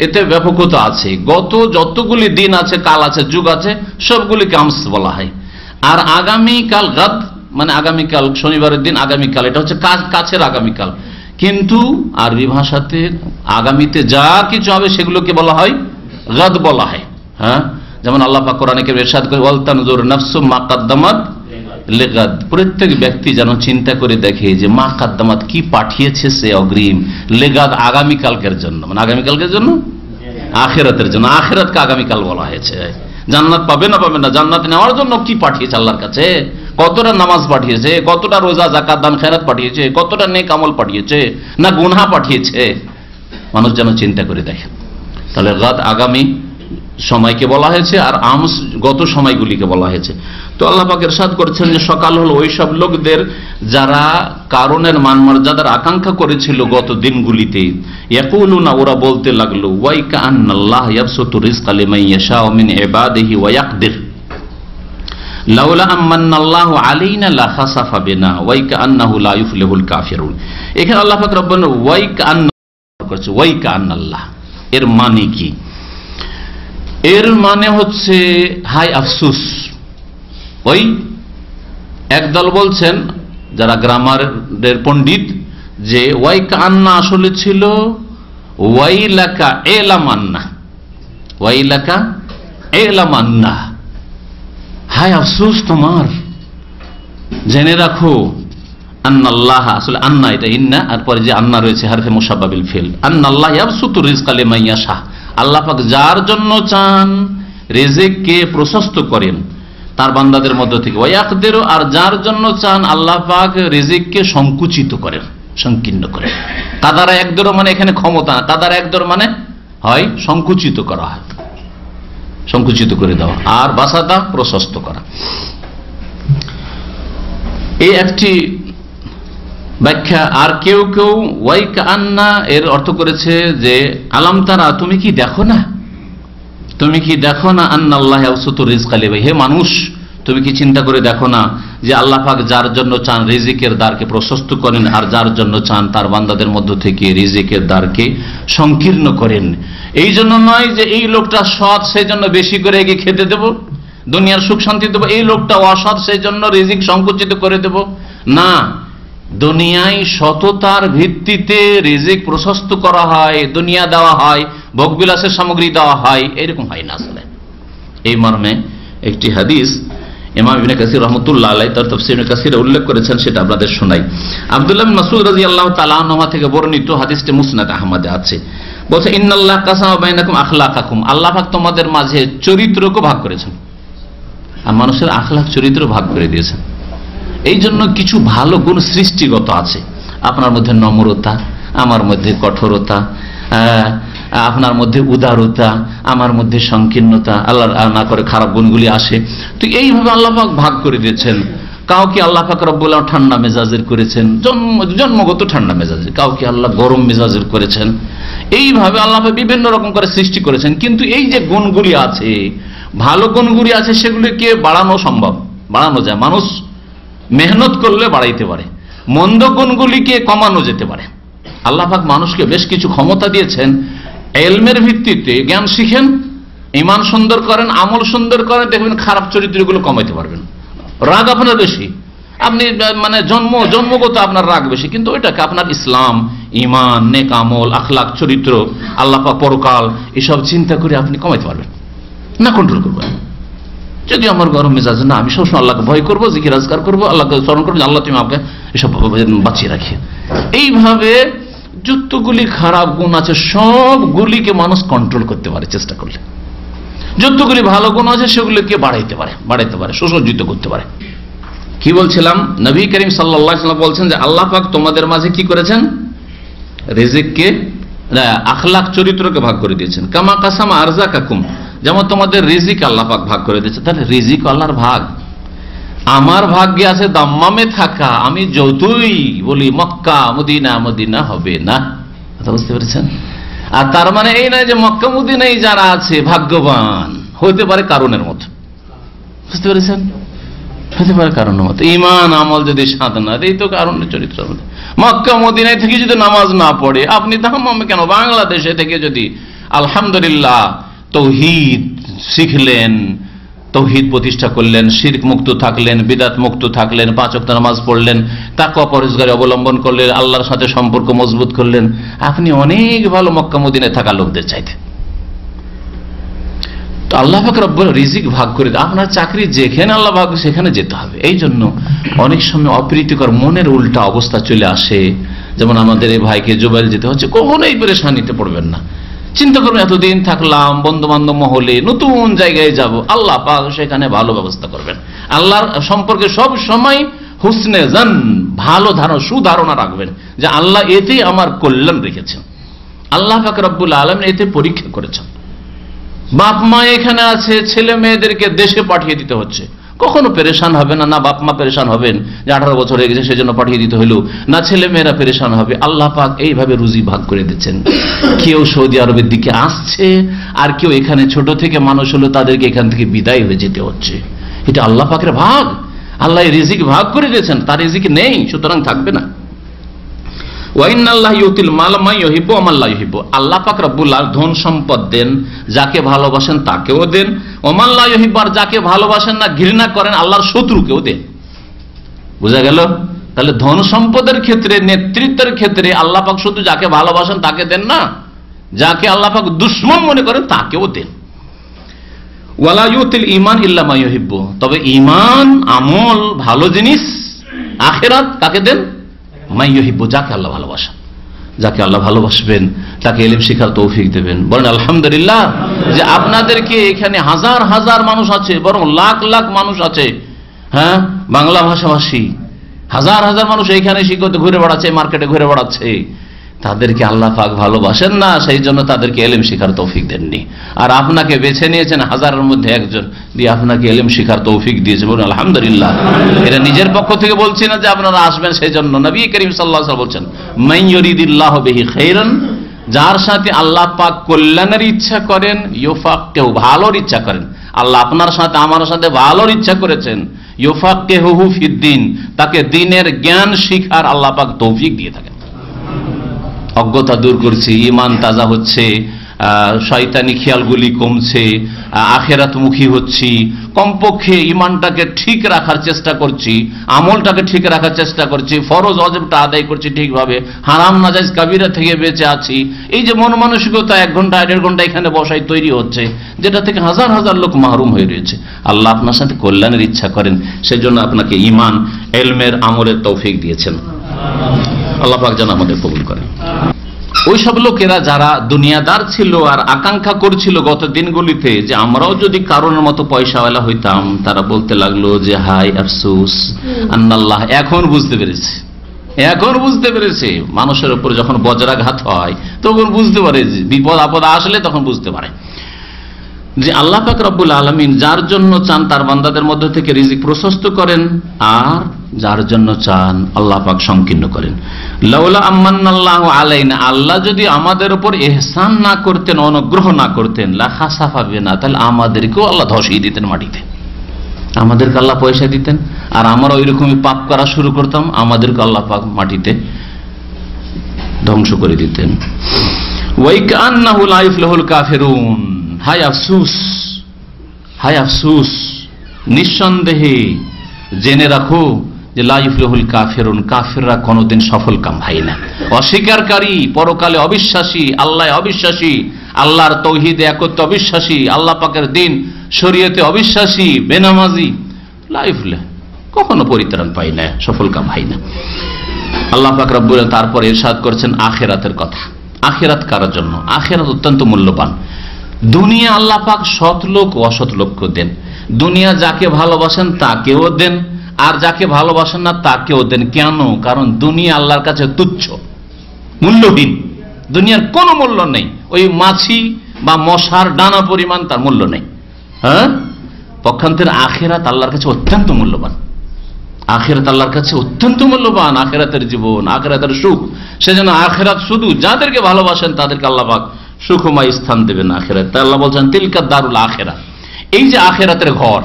এতে ব্যাপকতা আছে, গত যতগুলি দিন আছে, কাল আছে, যুগ আছে, সবগুলিকে আমস বলা হয়। আর আগামীকাল, গাদ মানে আগামীকাল, শনিবারের দিন আগামীকাল, এটা হচ্ছে কাছের আগামীকাল। কিন্তু আরবি ভাষাতে আগামীতে যা কিছু হবে সেগুলোকে বলা হয় গাদ বলা হয়। হ্যাঁ, যেমন আল্লাহ পাক কোরআনে কারীমে ইরশাদ করে, ওয়াল তানজুর নাফসুম মা কাদ্দামাত লিগাদ, প্রত্যেক ব্যক্তি যেন চিন্তা করে দেখে যে মা কাদ্দামাত, কি পাঠিয়েছে সে অগ্রিম, লিগাদ আগামীকালকের জন্য, মানে আগামীকালকের জন্য, আখিরাতের জন্য। আখিরাতকে আগামীকাল বলা হয়েছে। জান্নাত পাবে না পাবে না, জান্নাত নেওয়ার জন্য কি পাঠিয়েছে আল্লাহর কাছে, কতটা নামাজ পাঠিয়েছে, কতটা রোজা যাকাত দান খেরাত পাঠিয়েছে, কতটা নেক আমল পাঠিয়েছে, না গুনাহ পাঠিয়েছে, মানুষ যেন চিন্তা করে দেখে। তাহলে গাদ আগামী সময়কে বলা হয়েছে, আর আমস গত সময়গুলিকে বলা হয়েছে। তো আল্লাহ পাক ইরশাদ করছেন যে সকাল হলো ওই সব লোকদের যারা কারণের মান মর্যাদার আকাঙ্ক্ষা করেছিল গত দিনগুলিতে। ইয়াকুলুনা, ওরা বলতে লাগলো, ওয়াইকা আন্নাল্লাহ ইয়াবসুতু রিজকা লিমান ইয়াশাউ মিন ইবাদিহি ওয়া ইয়াকদির, লাউলা আম্মান্নাল্লাহু আলাইনা লাখাসাফা বিনা ওয়া কাআন্নাহু লা ইউফলিহুল কাফিরুন। এখানে আল্লাহ পাক রব্বুল ওয়া কাআন্না করছে, ওয়া কাআন্নাল্লাহ এর মানে কি? এর মানে হচ্ছে হাই আফসোস। ওই একদল বলছেন যারা গ্রামারের পণ্ডিত যে ওয়াই কান্না আসলে ছিল ওয়াইলাকা এলামান্না, ওয়াইলাকা এলামান্না, হাই আফসোস তোমার, জেনে রাখো আন্নাল্লাহ, আসলে আন্না এটা ইন্না, আর পরে যে আন্না রয়েছে হারফে মুশাব্বাবিল ফিল, আন্নাল্লাহ ইয়াবসুতু রিজকা লিমান ইয়াশা, আল্লাহ পাক যার জন্য চান রিজিককে প্রশস্ত করেন তার বান্দাদের মধ্য থেকে, ওয়ায়াকদিরু, আর যার জন্য চান আল্লাহ পাক রিজিককে সংকুচিত করেন, সংকীর্ণ করেন। কাদারা একদর মানে এখানে ক্ষমতা না, কাদারা একদর মানে হয় সংকুচিত করা হয়, সংকুচিত করে দেওয়া, আর বাসাদা প্রশস্ত করা। এই একটি ব্যাখ্যা। আর কেউ কেউ ওয়াই কান্না এর অর্থ করেছে যে আলাম তারা, তুমি কি দেখো না, তুমি কি দেখো না আন্নাল্লাহ ইয়াবসুতু রিজকা লিমান, হে মানুষ তুমি কি চিন্তা করে দেখো না যে আল্লাহ পাক যার জন্য চান রিজিকের দ্বারকে প্রশস্ত করেন, আর যার জন্য চান তার বান্দাদের মধ্য থেকে রিজিকের দ্বারকে সংকীর্ণ করেন। এই জন্য নয় যে এই লোকটা সৎ সেই জন্য বেশি করে এগিয়ে খেতে দেব, দুনিয়ার সুখ শান্তি দেবো, এই লোকটা অসৎ সেই জন্য রিজিক সংকুচিত করে দেব, না, দুনিয়ায় সততার ভিত্তিতে রিজিক প্রশস্ত করা হয়, দুনিয়া দেওয়া হয়, ভোগবিলাসের সামগ্রী দেওয়া হয়, এরকম হয় না আসলে। এই মর্মে একটি হাদিস ইমাম ইবনে কাসির রাহমাতুল্লাহ আলাইহি তার তাফসীর ইবনে কাসিরে উল্লেখ করেছেন, সেটা আপনাদের শোনাই। আব্দুল্লাহ বিন মাসউদ রাদিয়াল্লাহু তাআলা আনহু থেকে বর্ণিত, হাদিসটি মুসনাদ আহমদে আছে, বলছে ইন্নাল্লাহ কাসামা বাইনাকুম আখলাকাকুম, আল্লাহ পাক তোমাদের মাঝে চরিত্রকে ভাগ করেছেন, আর মানুষের আখলাক চরিত্র ভাগ করে দিয়েছেন। এই জন্য কিছু ভালো গুণ সৃষ্টিগত আছে, আপনার মধ্যে নম্রতা, আমার মধ্যে কঠোরতা, আপনার মধ্যে উদারতা, আমার মধ্যে সংকীর্ণতা, আল্লাহ না করে খারাপ গুণগুলি আসে। তো এইভাবে আল্লাহ পাক ভাগ করে দিয়েছেন। কাউকে আল্লাহ পাক রব্বুল আলামিন ঠান্ডা মেজাজের করেছেন, জন্মগত ঠান্ডা মেজাজের, কাউকে আল্লাহ গরম মেজাজের করেছেন, এইভাবে আল্লাহ পাক বিভিন্ন রকম করে সৃষ্টি করেছেন। কিন্তু এই যে গুণগুলি আছে, ভালো গুণগুলি আছে, সেগুলিকে বাড়ানো সম্ভব, বাড়ানো যায়, মানুষ মেহনত করলে বাড়াইতে পারে। মন্দ গুণগুলিকে কমানো যেতে পারে। আল্লাহ পাক মানুষকে বেশ কিছু ক্ষমতা দিয়েছেন, ইলমের ভিত্তিতে জ্ঞান শিখেন, ঈমান সুন্দর করেন, আমল সুন্দর করেন, দেখবেন খারাপ চরিত্রগুলো কমাইতে পারবেন। রাগ আপনার বেশি, আপনি মানে জন্মগত আপনার রাগ বেশি, কিন্তু ওইটাকে আপনার ইসলাম, ঈমান, নেক আমল, আখলাক, চরিত্র, আল্লাহ পাক, পরকাল, এসব চিন্তা করে আপনি কমাইতে পারবেন না, কন্ট্রোল করবেন। যদি আমার গরম মেজাজ না, আমি সবসময় আল্লাহকে ভয় করবো, জিকির আজকার করবো, আল্লাহকে স্মরণ করবো, আল্লাহ তুমি আমাকে এসব বাঁচিয়ে রাখি। এইভাবে যতগুলি খারাপ গুণ আছে সবগুলিকে মানুষ কন্ট্রোল করতে পারে চেষ্টা করলে, যতগুলি ভালো গুণ আছে সেগুলিকে বাড়াইতে পারে, সুসজ্জিত করতে পারে। কি বলছিলাম, নবী করিম সাল্লাল্লাহু আলাইহি ওয়াসাল্লাম বলছেন যে আল্লাহ পাক তোমাদের মাঝে কি করেছেন, রিজিককে, আখলাক, চরিত্রকে ভাগ করে দিয়েছেন। কামা কাসামা আরযাকাকুম, যেমন তোমাদের রিজিক আল্লাহ পাক ভাগ করে দিয়েছে। তাহলে রিজিক আল্লাহর ভাগ, আমার ভাগ্যে আছে দাম্মামে থাকা, আমি যতই বলি মক্কা মদিনা, মদিনা হবে না, কথা বুঝতে পেরেছেন? আর তার মানে এই নয় যে মক্কা মদিনায় যারা আছে ভাগ্যবান, হইতে পারে কারণের মতো, বুঝতে পেরেছেন? হতে পারে কারণের মতো। ঈমান আমল যদি সাধনা, এই তো কারণের চরিত্র। মক্কা মদিনায় থেকে যদি নামাজ না পড়ে, আপনি দাম্মামে কেন, বাংলাদেশে থেকে যদি আলহামদুলিল্লাহ তৌহিদ শিখলেন, তৌহিদ প্রতিষ্ঠা করলেন, শিরক মুক্ত থাকলেন, বিদআত মুক্ত থাকলেন, 5 ওয়াক্ত নামাজ পড়লেন, তাকওয়া পরহেজগারি অবলম্বন করলেন, আল্লাহর সাথে সম্পর্ক মজবুত করলেন, আপনি অনেক ভালো মক্কা মদিনায় থাকা লোকদের চাইতে। তো আল্লাহ পাক রব্বুল রিজিক ভাগ করে দেয়। আপনার চাকরি যেখানে আল্লাহ ভাগ সেখানে যেতে হবে। এই জন্য অনেক সময় অপ্রীতিকর মনের উল্টা অবস্থা চলে আসে। যেমন আমাদের এই ভাইকে জুবাইল যেতে হচ্ছে, কখনোই পেরেশানিতে পড়বেন না। চিন্তা করবেন এতদিন থাকলাম বন্ধু বান্ধব মহলে, নতুন জায়গায় যাব, আল্লাহ পাক সেখানে ভালো ব্যবস্থা করবেন। আল্লাহর সম্পর্কে সব সময় হুসনে জান, ভালো ধারণা, সুধারণা রাখবেন যে আল্লাহ এতেই আমার কল্যাণ রেখেছেন, আল্লাহ পাক রব্বুল আলামিন এতে পরীক্ষা করেছেন। বাপ মা এখানে আছে, ছেলে মেয়েদেরকে দেশে পাঠিয়ে দিতে হচ্ছে, কখনো পেরেশান হবে না, না বাপ মা পেরেশান হবেন যে 18 বছর হয়ে গেছে সেজন্য পাঠিয়ে দিতে হলো, না ছেলে মেয়েরা পেরেশান হবে। আল্লাহ পাক এইভাবে রুজি ভাগ করে দিচ্ছেন। কেউ সৌদি আরবের দিকে আসছে, আর কেউ এখানে ছোট থেকে মানুষ হলো, তাদেরকে এখান থেকে বিদায় হয়ে যেতে হচ্ছে। এটা আল্লাহ পাকের ভাগ, আল্লাহ রিজিক ভাগ করে দিয়েছেন, তার রিজিক নেই, সুতরাং থাকবে না। আল্লাহ পাক রব্বুল আলামিন ধন সম্পদ দেন, যাকে ভালোবাসেন তাকেও দেন, ওমান লা ইউহিব্বু, আর যাকে ভালোবাসেন না, ঘৃণা করেন, আল্লাহর শত্রুকেও দেন। বুঝা গেল? তাহলে ধন সম্পদের ক্ষেত্রে, নেতৃত্বের ক্ষেত্রে আল্লাহ পাক শুধু যাকে ভালোবাসেন তাকে দেন না, যাকে আল্লাহ পাক দুশমন মনে করেন তাকেও দেন। ওয়ালা ইউতিল ঈমান ইল্লা মা ইউহিব্বু, তবে ঈমান, আমল, ভালো জিনিস, আখিরাত কাকে দেন? মা ইউহিব্বু, যাকে আল্লাহ ভালোবাসেন। যাকে আল্লাহ ভালোবাসবেন তাকে ইলম শিখার তৌফিক দেবেন। বলেন আলহামদুলিল্লাহ যে আপনাদেরকে এখানে হাজার হাজার মানুষ আছে, বরং লাখ লাখ মানুষ আছে, হ্যাঁ, বাংলা ভাষাভাষী হাজার হাজার মানুষ এইখানে শিক্ষতে ঘুরে বেড়াচ্ছে, মার্কেটে ঘুরে বেড়াচ্ছে। তাদেরকে আল্লাহ পাক ভালোবাসেন না, সেই জন্য তাদেরকে ইলম শিখার তৌফিক দেননি। আর আপনাকে বেছে নিয়েছেন হাজারের মধ্যে একজন, দিয়ে আপনাকে ইলম শিখার তৌফিক দিয়েছে। বলুন আলহামদুলিল্লাহ। এটা নিজের পক্ষ থেকে বলছি না যে আপনারা আসবেন সেই জন্য। নবী করিম সাল্লাল্লাহু আলাইহি ওয়াসাল্লাম বলছেন, মান ইউরিদিল্লাহু বিহি খাইরান, যার সাথে আল্লাহ পাক কল্যাণের ইচ্ছা করেন, ইউফাক্কিহু, ভালোর ইচ্ছা করেন। আল্লাহ আপনার সাথে আমার সাথে ভালোর ইচ্ছা করেছেন, ইউফাক্কিহুহু ফিদ্দিন, তাকে দ্বীনের জ্ঞান শিখার আল্লাহ পাক তৌফিক দিয়ে থাকেন। অজ্ঞতা দূর করছি, ঈমান তাজা হচ্ছে, শয়তানি খেয়ালগুলি কমছে, আখিরাতমুখী হচ্ছি, কমপক্ষে ঈমানটাকে ঠিক রাখার চেষ্টা করছি, আমলটাকে ঠিক রাখার চেষ্টা করছি, ফরজ ওয়াজিবটা আদায় করছি ঠিকভাবে, হারাম নাজায়েজ কাবিরা থেকে বেঁচে আছি। এই যে মন মানসিকতা 1 ঘন্টা 1.5 ঘন্টা এখানে বসাই তৈরি হচ্ছে, যেটা থেকে হাজার হাজার লোক মাহরুম হয়ে রয়েছে। আল্লাহ আপনার সাথে কল্যাণের ইচ্ছা করেন, সেজন্য আপনাকে ঈমান, ইলমের, আমলের তৌফিক দিয়েছেন। আল্লাহ পাক যেন আমাদের কবুল করেন। ওই সব লোকেরা যারা দুনিয়াদার ছিল আর আকাঙ্ক্ষা করছিল গত দিনগুলিতে যে আমরাও যদি কারণের মতো পয়সাওয়ালা হইতাম, তারা বলতে লাগলো যে হাই আফসোস আন্নাল্লাহ, এখন বুঝতে পেরেছে মানুষের উপর যখন বজ্রাঘাত হয় তখন বুঝতে পারে, বিপদ আপদ আসলে তখন বুঝতে পারে যে আল্লাহ পাক রব্বুল আলামিন যার জন্য চান তার বান্দাদের মধ্য থেকে রিজিক প্রশস্ত করেন, আর যার জন্য চান আল্লাহ পাক সংকীর্ণ করেন। লাউলা আম্মান্নাল্লাহু আলাইনা, আল্লাহ যদি আমাদের উপর ইহসান না করতেন, অনুগ্রহ না করতেন, লা খাসাফা বিনা, তাহলে আমাদেরকেও আল্লাহ ধসিয়ে দিতেন মাটিতে। আমাদেরকে আল্লাহ পয়সা দিতেন আর আমরা ওইরকমই পাপ করা শুরু করতাম, আমাদেরকে আল্লাহ পাক মাটিতে ধ্বংস করে দিতেন। ওয়া কান্নাহু লা ইফলাহুল কাফিরুন, হায় আফসোস, হায় আফসোস, নিঃসন্দেহে জেনে রাখো যে লা ইফলাহুল কাফিরুন, কাফিররা কোনোদিন সফল কাম হয় না। অস্বীকারী, পরকালে অবিশ্বাসী, আল্লাহ অবিশ্বাসী, আল্লাহর তৌহিদে একত্ব অবিশ্বাসী, আল্লাহ পাকের দিন শরীয়তে অবিশ্বাসী, বেনামাজি, লা ইফলাহ, কখনো পরিত্রাণ পায় না, সফল কাম হয় না। আল্লাহ পাক রব্বুল আলামিন তারপরে ইরশাদ করেছেন আখিরাতের কথা। আখিরাত কার জন্য? আখিরাত অত্যন্ত মূল্যবান। দুনিয়া আল্লাহ পাক সৎ লোক অসৎ লোককে দেন, দুনিয়া যাকে ভালোবাসেন তাকেও দেন, আর যাকে ভালোবাসেন না তাকেও দেন। কেন? কারণ দুনিয়া আল্লাহর কাছে তুচ্ছ, মূল্যহীন, দুনিয়ার কোনো মূল্য নেই। ওই মাছি বা মশার ডানা পরিমাণ তার মূল্য নেই। হ্যাঁ, পক্ষান্তরে আখিরাত আল্লাহর কাছে অত্যন্ত মূল্যবান। আখিরাত আল্লাহর কাছে অত্যন্ত মূল্যবান, আখিরাতের জীবন, আখিরাতের সুখ। সেজন্য আখিরাত শুধু যাদেরকে ভালোবাসেন তাদেরকে আল্লাহ পাক সুখময় স্থান দেবেন আখিরাত। আল্লাহ বলছেন তিলকা দারুল আখিরাহ, এই যে আখিরাতের ঘর,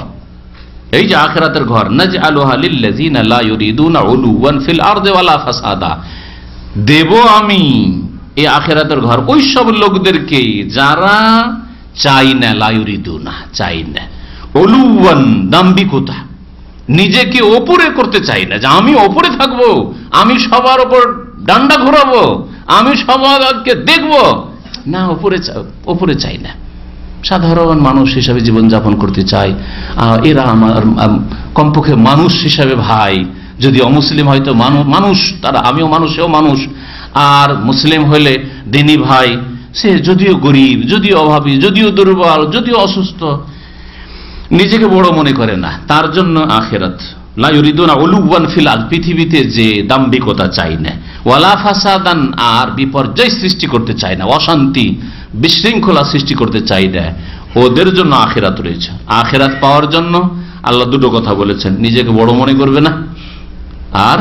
এই যে আখিরাতের ঘর, নাজআলুহা লিল্লাযিনা লা ইউরিদুনা উলুওয়ান ফিল আরদি ওয়ালা ফাসাদা, দেব আমি এই আখিরাতের ঘর ওই সব লোকদেরকে যারা চাই না, লা ইউরিদুনা, চাই না, উলুওয়ান, দাম্ভিকতা, নিজেকে ওপরে করতে চাই না, যে আমি ওপরে থাকবো, আমি সবার ওপর ডান্ডা ঘোরাবো, আমি সবাইকে দেখবো না, ওপরে চাই না। সাধারণ মানুষ হিসাবে জীবনযাপন করতে চাই। এরা আমার কমপক্ষে মানুষ হিসাবে ভাই, যদি অমুসলিম হয়তো মানুষ, তারা, আমিও মানুষ, সেও মানুষ। আর মুসলিম হলে দিনী ভাই, সে যদিও গরিব, যদিও অভাবী, যদিও দুর্বল, যদিও অসুস্থ, নিজেকে বড় মনে করে না। তার জন্য আখিরাত, লা ইউরিদুনা উলুওয়ান ফিল আরদ, পৃথিবীতে যে দাম্ভিকতা চাই না, ওয়ালা ফাসাদান, আর বিপর্যয় সৃষ্টি করতে চায় না, অশান্তি বিশৃঙ্খলা সৃষ্টি করতে চাই না, ওদের জন্য আখিরাত রয়েছে। আখিরাত পাওয়ার জন্য আল্লাহ দুটো কথা বলেছেন, নিজেকে বড় মনে করবে না, আর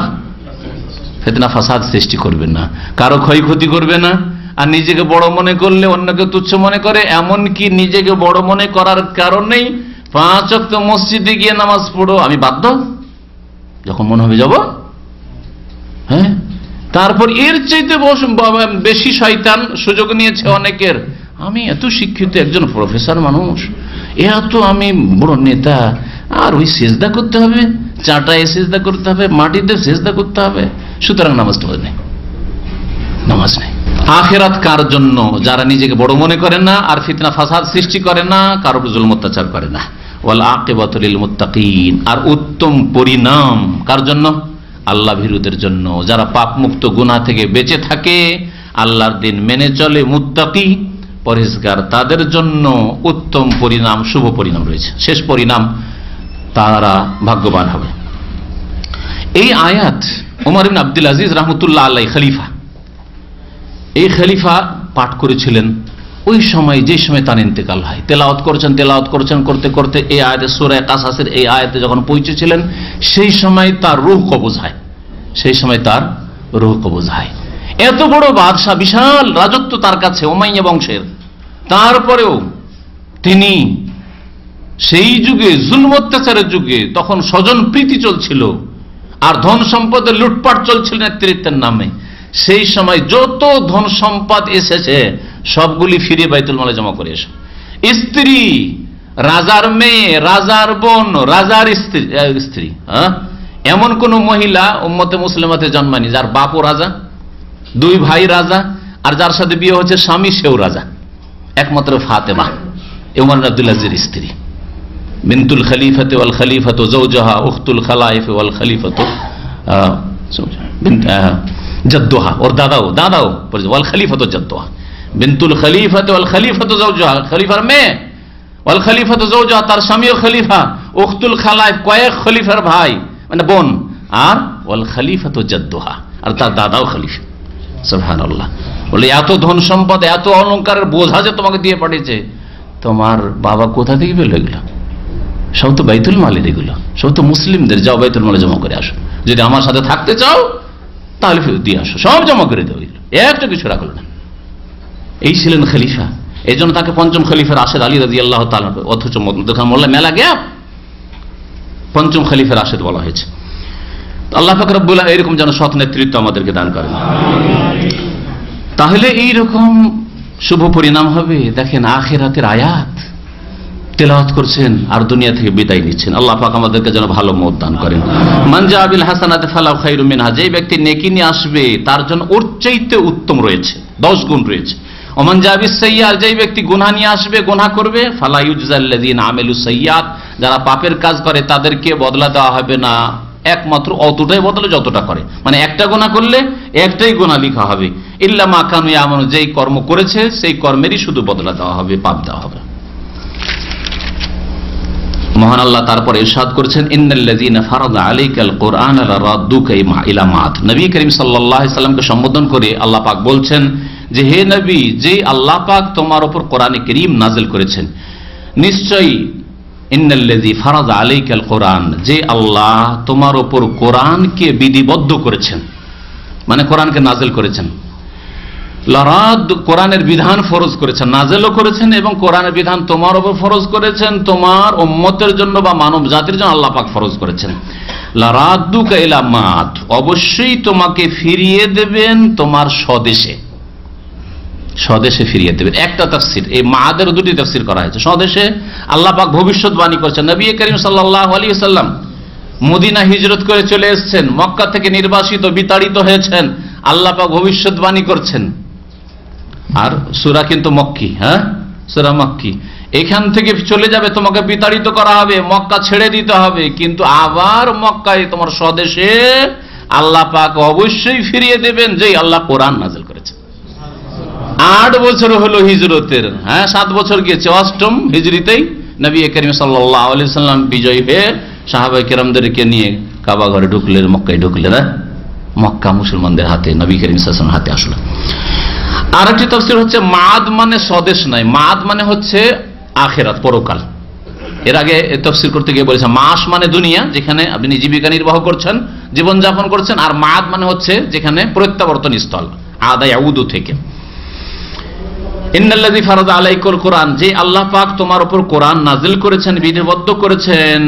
ফিতনা ফাসাদ সৃষ্টি করবে না, কারো ক্ষয়ক্ষতি করবে না। আর নিজেকে বড় মনে করলে অন্যকে তুচ্ছ মনে করে, এমনকি নিজেকে বড় মনে করার কারণেই 5 ওয়াক্ত মসজিদে গিয়ে নামাজ পড়ো, আমি বাধ্য, যখন মনে হবে যাব। হ্যাঁ, তারপর এর চাইতে বেশি শয়তান সুযোগ নিয়েছে অনেকের, আমি এত শিক্ষিত একজন প্রফেসর মানুষ, এত আমি বড় নেতা, আর ওই সেজদা করতে হবে, চাটায় সেজদা করতে হবে, মাটিতে সেজদা করতে হবে, সুতরাং নামাজ নেই, নামাজ নেই। আখিরাত কার জন্য? যারা নিজেকে বড় মনে করে না, আর ফিতনা ফাসাদ সৃষ্টি করে না, কারোর উপর জুলম অত্যাচার করে না। ওয়াল আকিবাতু লিল মুত্তাকিন, আর উত্তম পরিণাম কার জন্য? আল্লাহ ভীরুদের জন্য, যারা পাপ মুক্ত গুনাহ থেকে বেঁচে থাকে, আল্লাহর দিন মেনে চলে, মুত্তাকি পরহেজগার, তাদের জন্য উত্তম পরিণাম, শুভ পরিণাম রয়েছে, শেষ পরিণাম, তারা ভাগ্যবান হবে। এই আয়াত ওমর ইবনে আব্দুল আজিজ রাহমাতুল্লাহ আলাইহি খলিফা, এই খলিফা পাঠ করেছিলেন ওই সময়, যে সময় তার ইন্তেকাল হয়। তেলাওয়াত করছেন করতে করতে এই আয়াতে, সূরা কাসাসের এই আয়াতে যখন পৌঁছেছিলেন, সেই সময় তার রূহ কবজ হয়। এত বড় বাদশাহ, বিশাল রাজত্ব তার কাছে, উমাইয়া বংশের, তারপরেও তিনি সেই যুগে, জুলম অত্যাচারের যুগে, তখন স্বজন প্রীতি চলছিল আর ধন সম্পদের লুটপাট চলছিল নেতৃত্বের নামে, সেই সময় যত ধন সম্পদ এসেছে সবগুলি ফিরে বাইতুল মালে জমা করে এসে, স্ত্রী, রাজার মেয়ে, রাজার বোন, রাজার স্ত্রী, এমন কোন মহিলা উম্মতে মুসলিমাতে জন্মানি যার বাপও রাজা, 2 ভাই রাজা, আর যার সাথে বিয়ে হচ্ছে স্বামী সেও রাজা, একমাত্র ফাতেমা ওমর ইবনে আব্দুল আজিজের স্ত্রী, বিনতুল খলিফাতে ওয়াল খলিফাতু যাওজাহা উখতুল খালাইফ ওয়াল খলিফাতু জাদ্দুহা, ওর দাদাও ওয়াল খলিফাতু জাদ্দুহা, বিনতুল খলিফাতে ওয়াল খলিফাতু যাওজাহা, খলিফার মেয়ে, ওয়াল খলিফাতু যাওজাহা, তার স্বামীও খলিফা, উখতুল খালাইফ, কয়েক খলিফার ভাই মানে বোন, আর ওয়াল খলিফাতু জাদ্দুহা, আর তার দাদাও খলিফা। সুবহানাল্লাহ। বলে এত ধন সম্পদ, এত অলংকারের বোঝা যে তোমাকে দিয়ে পাঠিয়েছে, তোমার বাবা কোথা থেকে পেল এগুলো? সব তো বাইতুল মালের, এগুলো সব তো মুসলিমদের, যাও বাইতুল মালে জমা করে আসো, যদি আমার সাথে থাকতে চাও তাহলে দিয়ে আসো, সব জমা করে দেবো, একটা কিছু রাখলো না। এই ছিলেন খলিফা, এই জন্য তাকে পঞ্চম খলিফা রাশেদ আলী রাদিয়াল্লাহু তাআলা, অথচ মোল্লা মেলা গ্যাপ, পঞ্চম খলিফা রাশেদ বলা হয়েছে। আল্লাহ পাক রব্বুল আলামিন এরকম যেন সৎ নেতৃত্ব আমাদেরকে দান করেন। তাহলে এইরকম শুভ পরিণাম হবে। দেখেন আখিরাতের আয়াত তেলাওয়াত করছেন আর দুনিয়া থেকে বিদায় নিচ্ছেন। আল্লাহ পাক আমাদেরকে যেন ভালো মত দান করেন। মান জা বিল হাসানাতি ফালাহু খায়রুম মিনহা, যে ব্যক্তি নেকি নিয়ে আসবে তার জন্য ওর চাইতে উত্তম রয়েছে, 10 গুণ রয়েছে। ওমান জা বিস সাইয়্যাত, যে ব্যক্তি গুনাহ নিয়ে আসবে, গুনাহ করবে, ফালা ইউজাল্লাযিনা আমিলুস সাইয়্যাত, যারা পাপের কাজ করে তাদেরকে বদলা দেওয়া হবে না, একমাত্র অতটাই বদলে যতটা করে, মানে একটা গুনাহ করলে একটাই গুনাহ লেখা হবে, ইল্লা মা কানু ইয়ামানু, যেই কর্ম করেছে সেই কর্মেরই শুধু বদলা দেওয়া হবে, পাপ দেওয়া হবে। মহান আল্লাহ তারপর ইরশাদ করেছেন, ইন্নাল্লাযীনা ফারাদা আলাইকাল কুরআনা লারাদ্দুকা ইলা মাআদ। নবী করিম সাল্লাল্লাহু আলাইহি সাল্লামকে সম্বোধন করে আল্লাহ পাক বলছেন যে, হে নবী, যে আল্লাহ পাক তোমার উপর কোরআনে কারীম নাযিল করেছেন, নিশ্চয়ই ইন্নাল্লাযী ফারাদা আলাইকাল কুরআন, যে আল্লাহ তোমার উপর কোরআনকে বিধিবদ্ধ করেছেন, মানে কোরআনকে নাযিল করেছেন, লারাদ, কোরআনের বিধান ফরজ করেছেন, নাযিলও করেছেন, এবং কোরআনের বিধান তোমার উপর ফরজ করেছেন, তোমার উম্মতের জন্য বা মানব জাতির জন্য আল্লাহ পাক ফরজ করেছেন। লারাদ্দুকা ইলা মাআদ, অবশ্যই তোমাকে ফিরিয়ে দেবেন তোমার স্বদেশে, স্বদেশে ফিরিয়ে দেবেন। একটা তাফসীর, এই মাআদের 2টি তাফসীর করা হয়েছে। স্বদেশে আল্লাহ পাক ভবিষ্যৎবাণী করেছেন। নবী করিম সাল্লাল্লাহু আলাইহি ওয়াসাল্লাম মদিনা হিজরত করে চলে এসেছেন, মক্কা থেকে নির্বাসিত বিতাড়িত হয়েছেন, আল্লাহ পাক ভবিষ্যৎবাণী করছেন। আর সূরা কিন্তু মক্কি, হ্যাঁ সূরা মক্কি, এখান থেকে চলে যাবে, তোমাকে বিতাড়িত করা হবে, মক্কা ছেড়ে দিতে হবে, কিন্তু আবার মক্কায় তোমার স্বদেশে আল্লাহ পাক অবশ্যই ফিরিয়ে দেবেন, যেই আল্লাহ কোরআন নাযিল করেছে। 8 বছর হলো হিজরতের, হ্যাঁ 7 বছর গিয়েছে, 8ম হিজরিতেই নবী করিম সাল্লাল্লাহু আলাইহি সাল্লাম বিজয়ী হয়ে সাহাবায়ে কেরামদেরকে নিয়ে কাবা ঘরে ঢুকলেন, মক্কায় ঢুকলেন। মক্কা মুসলমানদের হাতে, নবী করিম সাল্লাল্লাহু আলাইহি সাল্লামের হাতে আসলো। আরেকটি তাফসীর হচ্ছে মাআদ মানে স্বদেশ নয়, মাআদ মানে হচ্ছে আখিরাত, পরকাল। এর আগে তাফসীর করতে গিয়ে বলেছে মাস মানে দুনিয়া, যেখানে আপনি জীবিকা নির্বাহ করছেন, জীবনযাপন করছেন, আর মাআদ মানে হচ্ছে যেখানে প্রত্যাবর্তন স্থল, আদা ইয়াউদু থেকে। ইন্নাল্লাযী ফারাদা আলাইকুল কোরআন, যে আল্লাহ পাক তোমার উপর কোরআন নাজিল করেছেন, বিধিবদ্ধ করেছেন,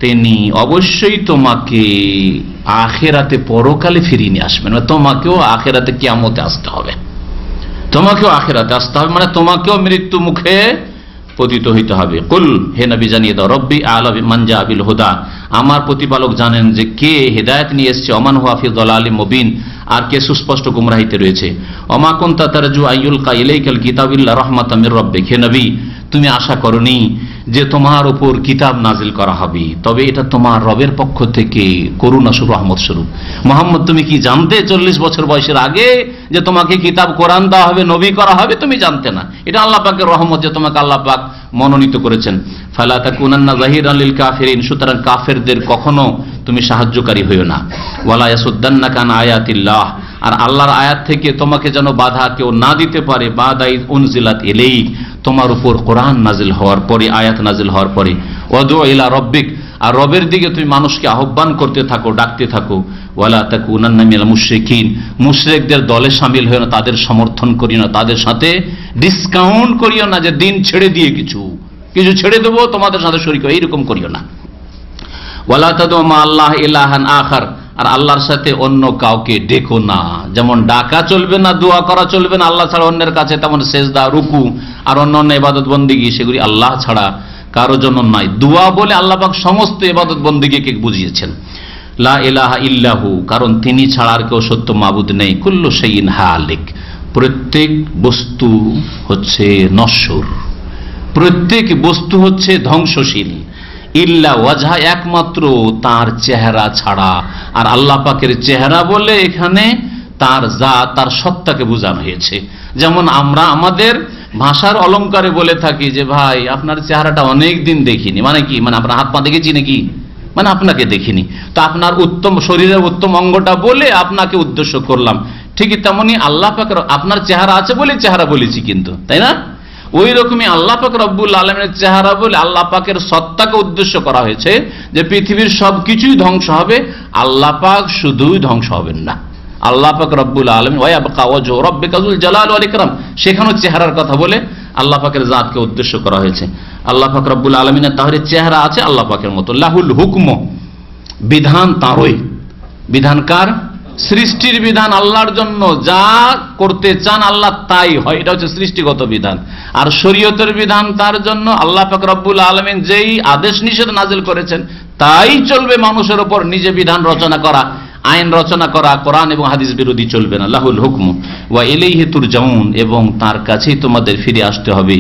তিনি অবশ্যই তোমাকে আখিরাতে পরকালে ফিরিয়ে নিয়ে আসবেন। তোমাকেও আখিরাতে কিয়ামতে আসতে হবে, তোমাকেও আখিরাতে আসতে হবে, মানে তোমাকেও মৃত্যু মুখে পতিত হইতে হবে। কুল, হে নবী জানিয়ে দাও, রব্বি আ'লামু মান জাআ বিল হুদা, আমার প্রতিপালক জানেন যে কে হেদায়েত নিয়ে এসেছে, ওমান হুয়া ফি দালালিম মুবিন, আর কে সুস্পষ্ট গুমরাহিতে রয়েছে। ওমা কুনতা তারজু আইয়ুলকা ইলাইকাল কিতাবু ইল্লা রাহমাতাম মির রাব্বিক, হে নবী তুমি আশা করনি যে তোমার উপর কিতাব নাজিল করা হবে, তবে এটা তোমার রবের পক্ষ থেকে করুণা স্বরূপ, রহমত স্বরূপ। মুহাম্মদ তুমি কি জানতে 40 বছর বয়সের আগে যে তোমাকে কিতাব কোরআন দেওয়া হবে, নবী করা হবে? তুমি জানতে না। এটা আল্লাহ পাকের রহমত যে তোমাকে আল্লাহ পাক মনোনীত করেছেন। ফালা তাকুনান্না যাহিরান লিল কাফিরিন, সুতরাং কাফেরদের কখনো তুমি সাহায্যকারী হইও না। ওয়ালা ইয়াসুদ্দান্নাকা আন আয়াতিল্লাহ, আর আল্লাহর আয়াত থেকে তোমাকে যেন বাধা কেউ না দিতে পারে। বাদাই উনজিলাত ইলাইক, তোমার উপর কোরআন নাজিল হওয়ার পরে, আয়াত নাজিল হওয়ার পরে। ওয়াদু ইলা রাব্বিক, আর রবের দিকে তুমি মানুষকে আহ্বান করতে থাকো, ডাকতে থাকো। ওয়ালা তাকুনান্না মিনাল মুশরিকিন, মুশরিকদের দলে শামিল হইও না, তাদের সমর্থন করিও না, তাদের সাথে ডিসকাউন্ট করিও না যে দিন ছেড়ে দিয়ে কিছু ছেড়ে দেবো তোমাদের সাথে শরীক হই, এরকম করিও না। ওয়ালা তাদউ মা আল্লাহ ইলাহান আখার, আর আল্লাহর সাথে অন্য কাউকে ডেকো না। যেমন ডাকা চলবে না, দোয়া করা চলবে না আল্লাহ ছাড়া অন্যের কাছে, তেমন সেজদা, রুকু আর অন্যান্য ইবাদত বন্দেগী সেগুলি আল্লাহ ছাড়া কারো জন্য নয়। দোয়া বলে আল্লাহ পাক সমস্ত ইবাদত বন্দেগীকে বুঝিয়েছেন। লা ইলাহা ইল্লাহু, কারণ তিনি ছাড়া আর কেউ সত্য মাবুদ নেই। কুল্লু শাইইন হালিক, প্রত্যেক বস্তু হচ্ছে নশ্বর, প্রত্যেক বস্তু হচ্ছে ধ্বংসশীল। ইল্লা ওয়াজহা, একমাত্র তার চেহারা ছাড়া। আর আল্লাহ পাকের চেহারা বলে এখানে তার জাত, তার সত্তাকে বোঝানো হয়েছে। যেমন আমরা আমাদের ভাষার অলংকারে বলে থাকি যে ভাই আপনার চেহারাটা অনেক দিন দেখিনি, মানে কি, মানে আপনার হাত পা দেখেছি নাকি, মানে আপনাকে দেখিনি, তো আপনার উত্তম শরীরের উত্তম অঙ্গটা বলে আপনাকে উদ্দেশ্য করলাম। ঠিকই তেমনি আল্লাহ পাকের আপনার চেহারা আছে বলে চেহারা বলেছি, কিন্তু তাই না? ওই রকমই আল্লাহ পাক রব্বুল আলামিনের চেহারা বলে আল্লাহ পাকের সত্তাকে উদ্দেশ্য করা হয়েছে যে পৃথিবীর সবকিছুই ধ্বংস হবে, আল্লাহ পাক শুধুই ধ্বংস হবেন না। আল্লাহ পাক রব্বুল আলামিন ওয়া ইয়াবকা ওয়াজহু রাব্বিকা যুল জালালি ওয়াল ইকরাম, সেখানেও চেহারার কথা বলে আল্লাহ পাকের জাতকে উদ্দেশ্য করা হয়েছে। আল্লাহ পাক রব্বুল আলামিনের তাহলে চেহারা আছে আল্লাহ পাকের মতো। লাহুল হুকম, বিধান তারই। বিধান কার? সৃষ্টির বিধান আল্লাহর জন্য, যা করতে চান আল্লাহ তাই হয়, এটা হচ্ছে সৃষ্টিগত বিধান। আর শরীয়তের বিধান তার জন্য, আল্লাহ পাক রব্বুল আলামিন যেই আদেশ নিষেধ নাজিল করেছেন তাই চলবে। মানুষের উপর নিজে বিধান রচনা করা, আইন রচনা করা কোরআন এবং হাদিস বিরোধী চলবে না। লাহুল হুকম ওয়া ইলাইহি তুরজাউন, এবং তার কাছেই তোমাদের ফিরে আসতে হবে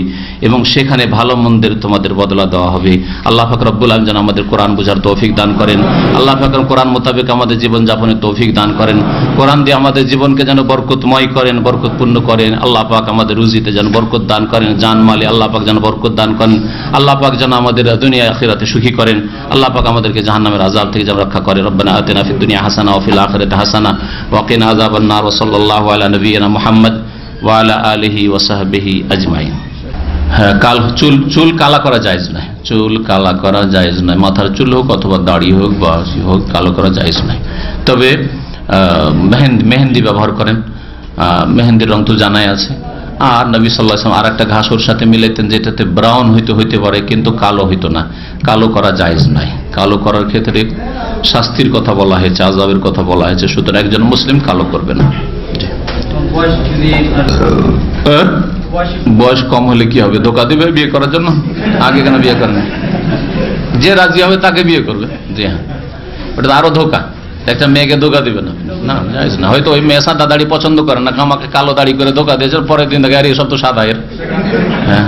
এবং সেখানে ভালো মন্দের তোমাদের বদলা দেওয়া হবে। আল্লাহ পাক রব্বুল আলামিন যেন আমাদের কোরআন বোঝার তৌফিক দান করেন। আল্লাহ পাক কোরআন মোতাবেক আমাদের জীবন যাপনের তৌফিক দান করেন। কোরআন দিয়ে আমাদের জীবনকে যেন বরকতময় করেন, বরকতপূর্ণ করেন। আল্লাহ পাক আমাদের রুজিতে যেন বরকত দান করেন, জান মালে আল্লাহ পাক যেন বরকত দান করেন। আল্লাহ পাক যেন আমাদের দুনিয়া আখিরাতে সুখী করেন। আল্লাহ পাক আমাদেরকে জাহান্নামের আযাব থেকে যেন রক্ষা করেন। রব্বানা আতিনা ফিদ দুনিয়া হাসানা ওয়া ফিল আখিরাতি হাসানা ওয়া কিনা আযাবান নার। ওয়া সাল্লাল্লাহু আলা নবিয়িনা মুহাম্মদ ওয়া আলা আলিহি ওয়া সাহবিহি আজমাইন। হ্যাঁ, চুল কালা করা জায়েজ নয়, চুল কালা করা জায়েজ নয়। মাথার চুল হোক অথবা দাড়ি হোক বা হোক, কালো করা জায়েজ নয়। তবে মেহেন্দি ব্যবহার করেন, মেহেন্দির রং তো জানাই আছে। আর নবী সাল্লাল্লাহু আলাইহি ওয়াসাল্লাম আর একটা ঘাস ওর সাথে মিলাইতেন যেটাতে ব্রাউন হইতে পারে কিন্তু কালো হইতো না। কালো করা জায়েজ নাই। কালো করার ক্ষেত্রে শাস্তির কথা বলা হয়েছে, আযাবের কথা বলা হয়েছে। সুতরাং একজন মুসলিম কালো করবে না। বয়স কম হলে কি হবে? ধোকা দিবে বিয়ে করার জন্য? আগে কেন বিয়ে করেন? যে রাজি হবে তাকে বিয়ে করবে। জি হ্যাঁ, ওটা আরো ধোকা। একটা মেয়েকে ধোকা দিবে না, না জায়েজ না। হয়তো ওই মেয়ে সাদা দাড়ি পছন্দ করে না, আমাকে কালো দাড়ি করে ধোকা দিয়েছে, পরের দিন থেকে আর এসব তো সাদা এর। হ্যাঁ।